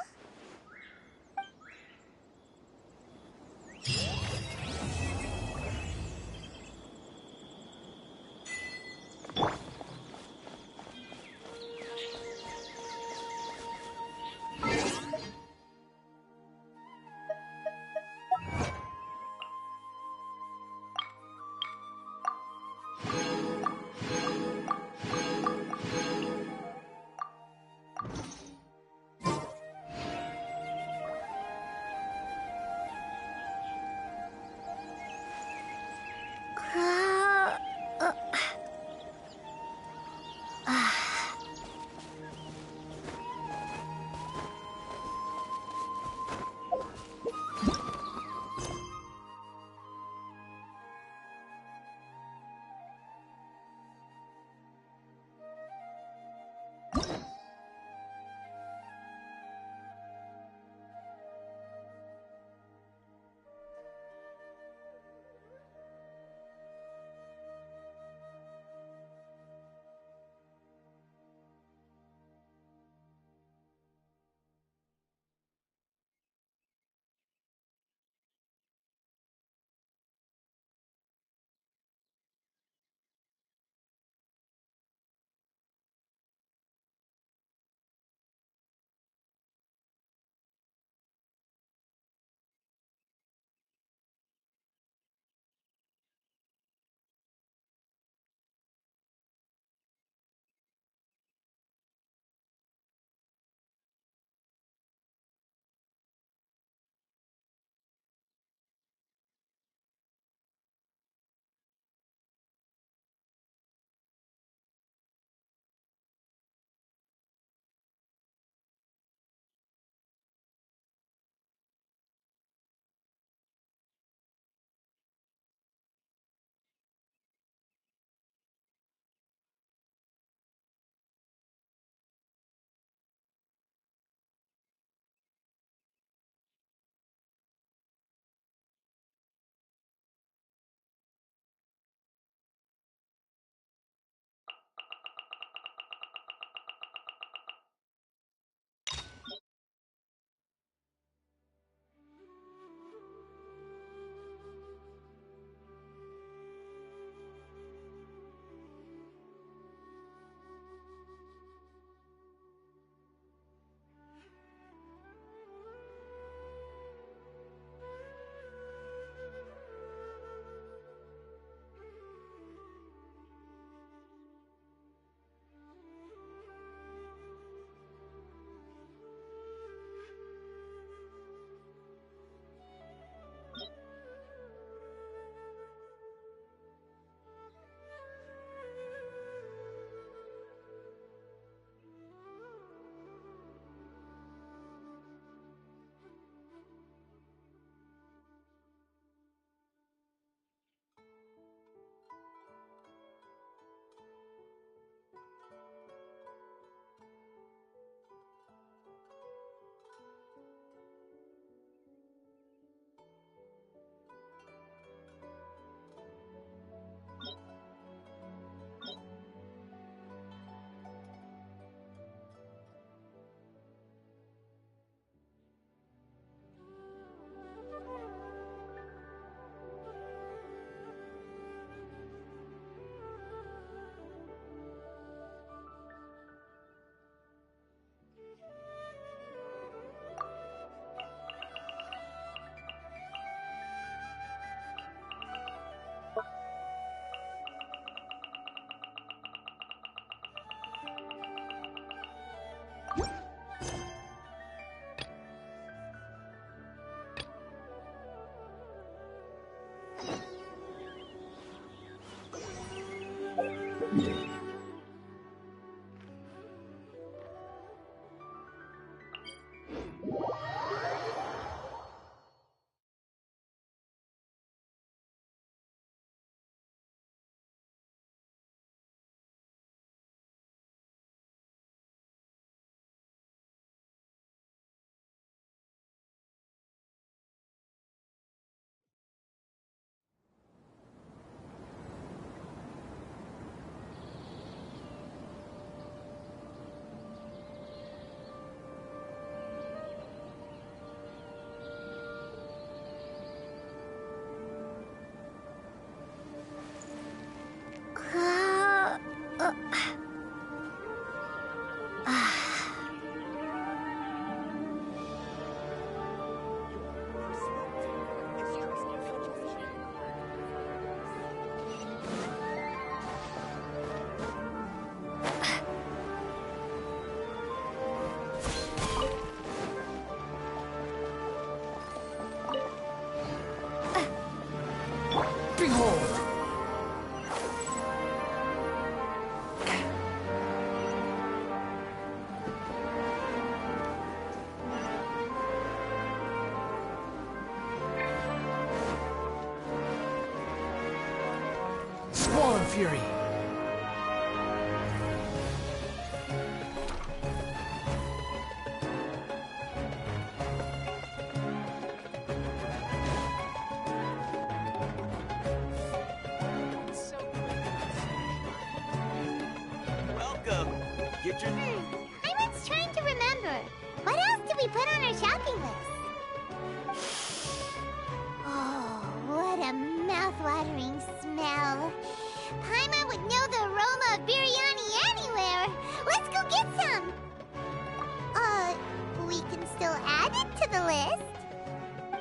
Behold! Squall and Fury! Welcome. Get your... I was trying to remember. What else did we put on our shopping list? Oh, what a mouth-watering smell. Paimon would know the aroma of biryani anywhere. Let's go get some. We can still add it to the list.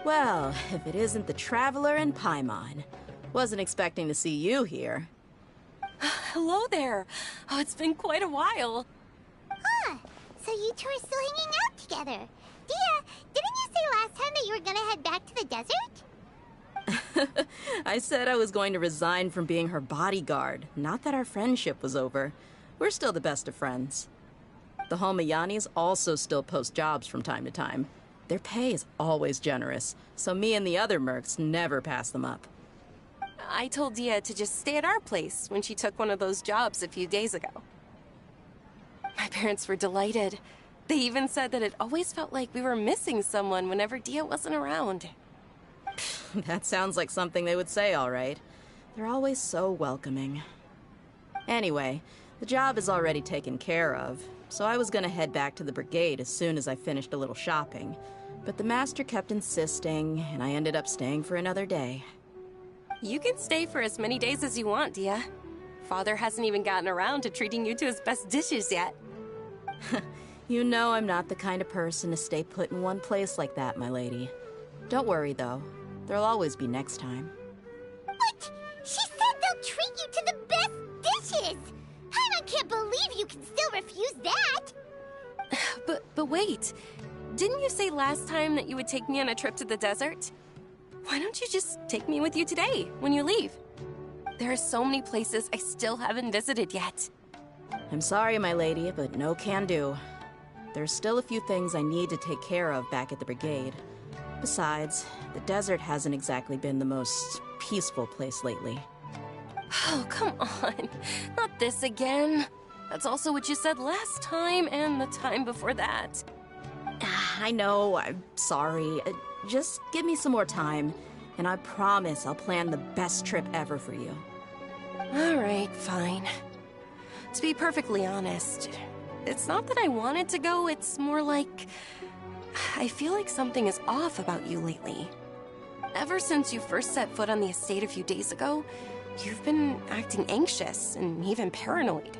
Well, if it isn't the Traveler and Paimon. Wasn't expecting to see you here. Hello there. Oh, it's been quite a while. Huh. So you two are still hanging out together. Dia, didn't you say last time that you were gonna head back to the desert? I said I was going to resign from being her bodyguard, not that our friendship was over. We're still the best of friends. The Homayanis also still post jobs from time to time. Their pay is always generous, so me and the other mercs never pass them up. I told Dia to just stay at our place when she took one of those jobs a few days ago. My parents were delighted. They even said that it always felt like we were missing someone whenever Dia wasn't around. That sounds like something they would say, all right. They're always so welcoming. Anyway, the job is already taken care of, so I was gonna head back to the brigade as soon as I finished a little shopping. But the master kept insisting, and I ended up staying for another day. You can stay for as many days as you want, Dia. Father hasn't even gotten around to treating you to his best dishes yet. You know I'm not the kind of person to stay put in one place like that, my lady. Don't worry, though. There'll always be next time. But she said they'll treat you to the best dishes! I can't believe you can still refuse that! But wait. Didn't you say last time that you would take me on a trip to the desert? Why don't you just take me with you today, when you leave? There are so many places I still haven't visited yet. I'm sorry, my lady, but no can do. There's still a few things I need to take care of back at the brigade. Besides, the desert hasn't exactly been the most peaceful place lately. Oh, come on. Not this again. That's also what you said last time and the time before that. I know, I'm sorry. Just give me some more time, and I promise I'll plan the best trip ever for you. All right, fine. To be perfectly honest, it's not that I wanted to go, it's more like... I feel like something is off about you lately. Ever since you first set foot on the estate a few days ago, you've been acting anxious and even paranoid.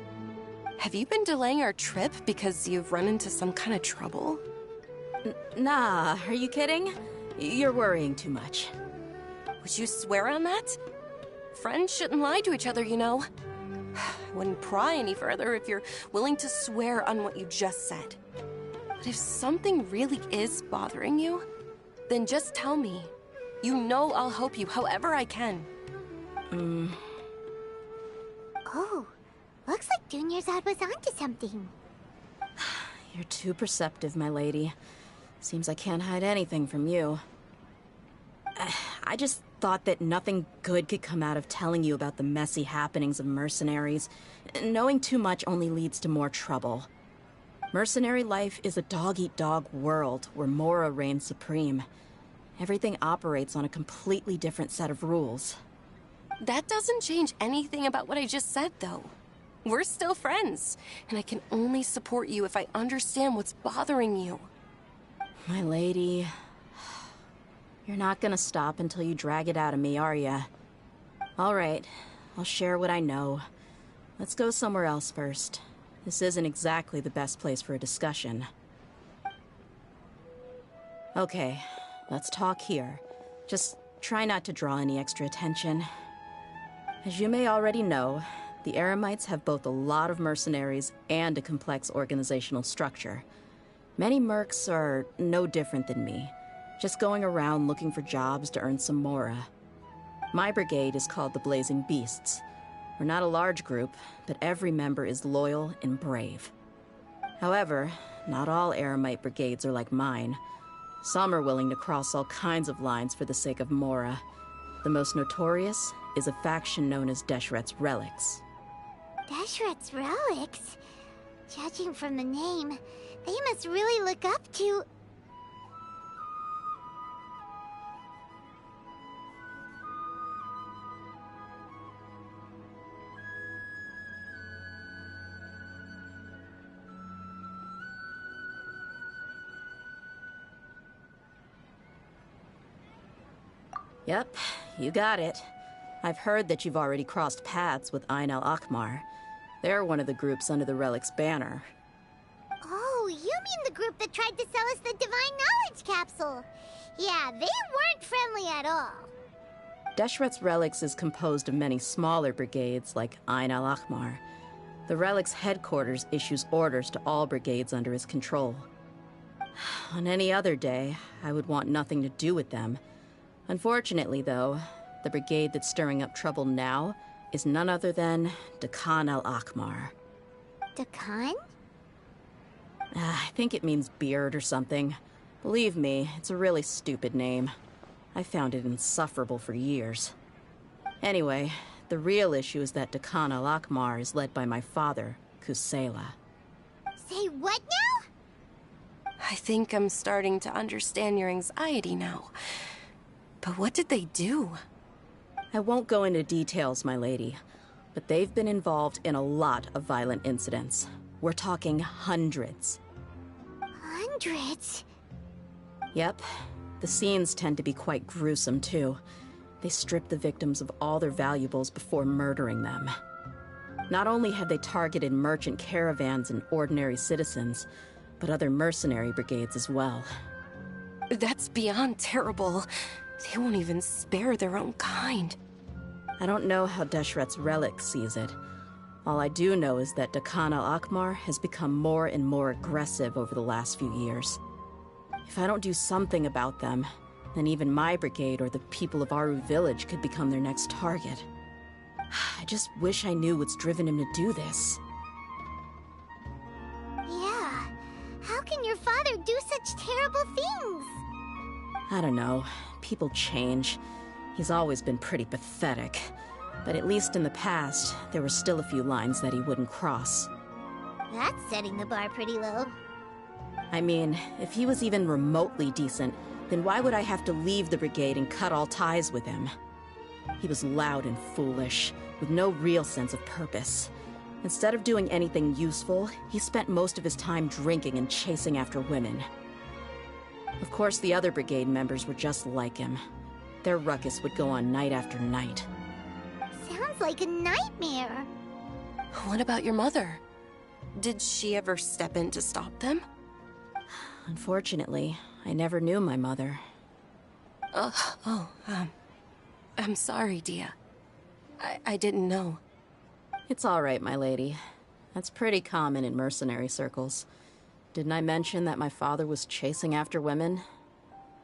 Have you been delaying our trip because you've run into some kind of trouble? Nah, are you kidding? You're worrying too much. Would you swear on that? Friends shouldn't lie to each other, you know. I wouldn't pry any further if you're willing to swear on what you just said. But if something really is bothering you, then just tell me. You know I'll help you however I can. Oh, Junior thought was onto something. You're too perceptive, my lady. Seems I can't hide anything from you. I just thought that nothing good could come out of telling you about the messy happenings of mercenaries. Knowing too much only leads to more trouble. Mercenary life is a dog-eat-dog world where Mora reigns supreme. Everything operates on a completely different set of rules. That doesn't change anything about what I just said, though. We're still friends, and I can only support you if I understand what's bothering you. My lady, you're not gonna stop until you drag it out of me, are ya? All right, I'll share what I know. Let's go somewhere else first. This isn't exactly the best place for a discussion. Okay, let's talk here. Just try not to draw any extra attention. As you may already know, the Eremites have both a lot of mercenaries and a complex organizational structure. Many mercs are no different than me, just going around looking for jobs to earn some mora. My brigade is called the Blazing Beasts. We're not a large group, but every member is loyal and brave. However, not all Eremite brigades are like mine. Some are willing to cross all kinds of lines for the sake of mora. The most notorious is a faction known as Deshret's Relics. Deshret's Relics? Judging from the name, they must really look up to... Yep, you got it. I've heard that you've already crossed paths with Ain al-Akmar. They're one of the groups under the Relic's banner. Oh, you mean the group that tried to sell us the Divine Knowledge Capsule? Yeah, they weren't friendly at all. Deshret's Relics is composed of many smaller brigades like Ain al-Akmar. The Relic's headquarters issues orders to all brigades under his control. On any other day, I would want nothing to do with them. Unfortunately, though, the brigade that's stirring up trouble now is none other than Dakan al-Akmar. Dakan? I think it means beard or something. Believe me, it's a really stupid name. I found it insufferable for years. Anyway, the real issue is that Dakan al-Akmar is led by my father, Kusela. Say what now? I think I'm starting to understand your anxiety now. But what did they do? I won't go into details, my lady, but they've been involved in a lot of violent incidents. We're talking hundreds. Hundreds? Yep. The scenes tend to be quite gruesome, too. They strip the victims of all their valuables before murdering them. Not only have they targeted merchant caravans and ordinary citizens, but other mercenary brigades as well. That's beyond terrible. They won't even spare their own kind. I don't know how Deshret's Relic sees it. All I do know is that Dakan al-Akmar has become more and more aggressive over the last few years. If I don't do something about them, then even my brigade or the people of Aru village could become their next target. I just wish I knew what's driven him to do this. Yeah. How can your father do such terrible things? I don't know. People change. He's always been pretty pathetic. But at least in the past, there were still a few lines that he wouldn't cross. That's setting the bar pretty low. I mean, if he was even remotely decent, then why would I have to leave the brigade and cut all ties with him? He was loud and foolish, with no real sense of purpose. Instead of doing anything useful, he spent most of his time drinking and chasing after women. Of course, the other brigade members were just like him. Their ruckus would go on night after night. Sounds like a nightmare. What about your mother? Did she ever step in to stop them? Unfortunately, I never knew my mother. I'm sorry, Dia. I didn't know. It's all right, my lady. That's pretty common in mercenary circles. Didn't I mention that my father was chasing after women?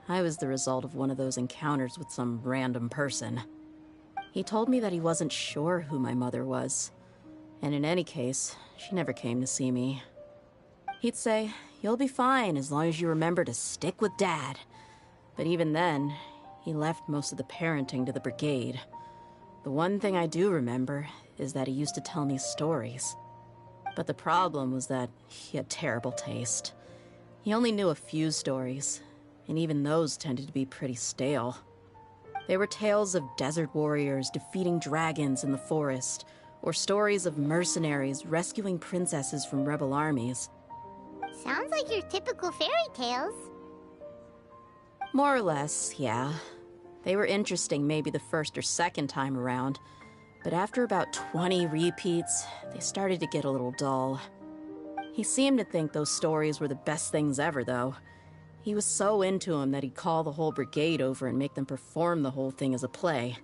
I was the result of one of those encounters with some random person. He told me that he wasn't sure who my mother was. And in any case, she never came to see me. He'd say, "You'll be fine as long as you remember to stick with Dad." But even then, he left most of the parenting to the brigade. The one thing I do remember is that he used to tell me stories. But the problem was that he had terrible taste. He only knew a few stories, and even those tended to be pretty stale. They were tales of desert warriors defeating dragons in the forest, or stories of mercenaries rescuing princesses from rebel armies. Sounds like your typical fairy tales. More or less, yeah. They were interesting maybe the first or second time around, but after about 20 repeats, they started to get a little dull. He seemed to think those stories were the best things ever, though. He was so into them that he'd call the whole brigade over and make them perform the whole thing as a play.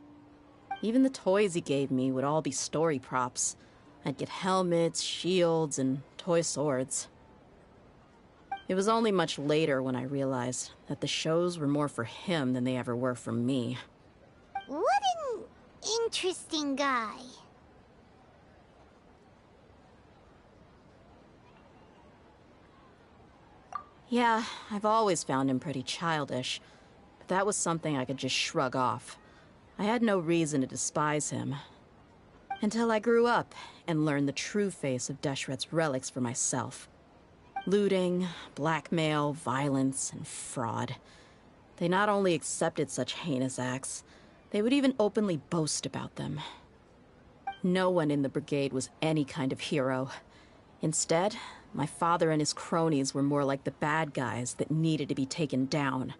Even the toys he gave me would all be story props. I'd get helmets, shields, and toy swords. It was only much later when I realized that the shows were more for him than they ever were for me. What an interesting guy. Yeah, I've always found him pretty childish, but that was something I could just shrug off. I had no reason to despise him. Until I grew up and learned the true face of Deshret's relics for myself. Looting, blackmail, violence, and fraud. They not only accepted such heinous acts, they would even openly boast about them. No one in the brigade was any kind of hero. Instead, my father and his cronies were more like the bad guys that needed to be taken down.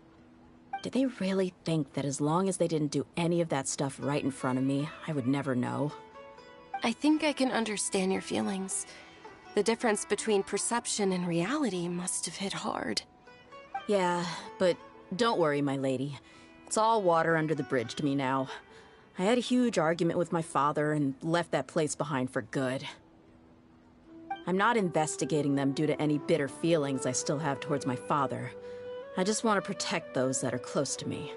Did they really think that as long as they didn't do any of that stuff right in front of me, I would never know? I think I can understand your feelings. The difference between perception and reality must have hit hard. Yeah, but don't worry, my lady. It's all water under the bridge to me now. I had a huge argument with my father and left that place behind for good. I'm not investigating them due to any bitter feelings I still have towards my father. I just want to protect those that are close to me.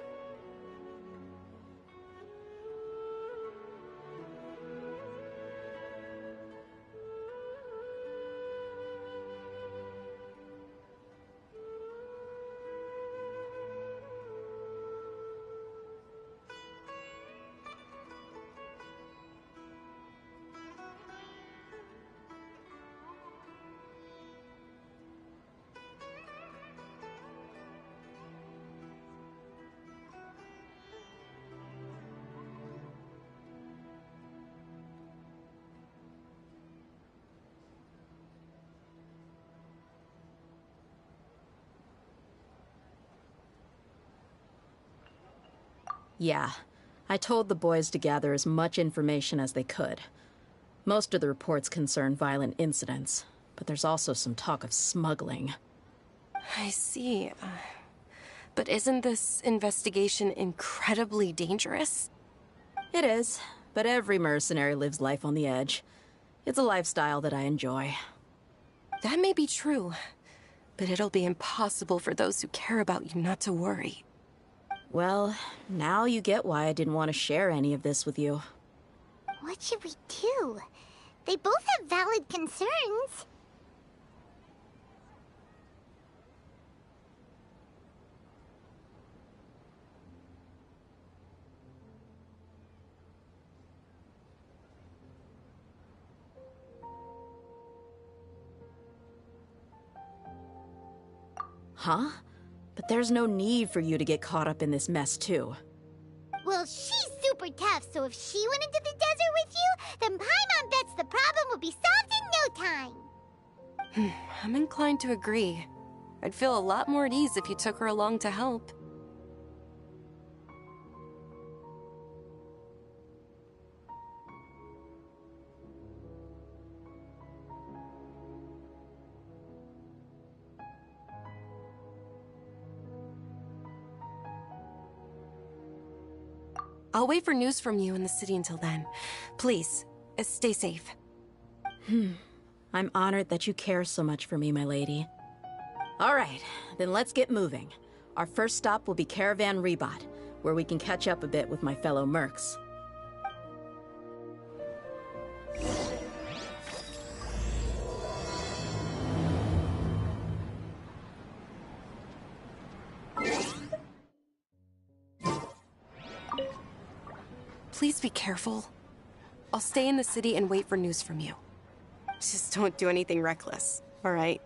Yeah, I told the boys to gather as much information as they could. Most of the reports concern violent incidents, but there's also some talk of smuggling. I see. But isn't this investigation incredibly dangerous? It is, but every mercenary lives life on the edge. It's a lifestyle that I enjoy. That may be true, but it'll be impossible for those who care about you not to worry. Well, now you get why I didn't want to share any of this with you. What should we do? They both have valid concerns. Huh? But there's no need for you to get caught up in this mess, too. Well, she's super tough, so if she went into the desert with you, then Paimon bets the problem will be solved in no time. I'm inclined to agree. I'd feel a lot more at ease if you took her along to help. I'll wait for news from you in the city until then. Please, stay safe. I'm honored that you care so much for me, my lady. All right, then let's get moving. Our first stop will be Caravan Rebot, where we can catch up a bit with my fellow mercs. please be careful? I'll stay in the city and wait for news from you. Just don't do anything reckless, all right?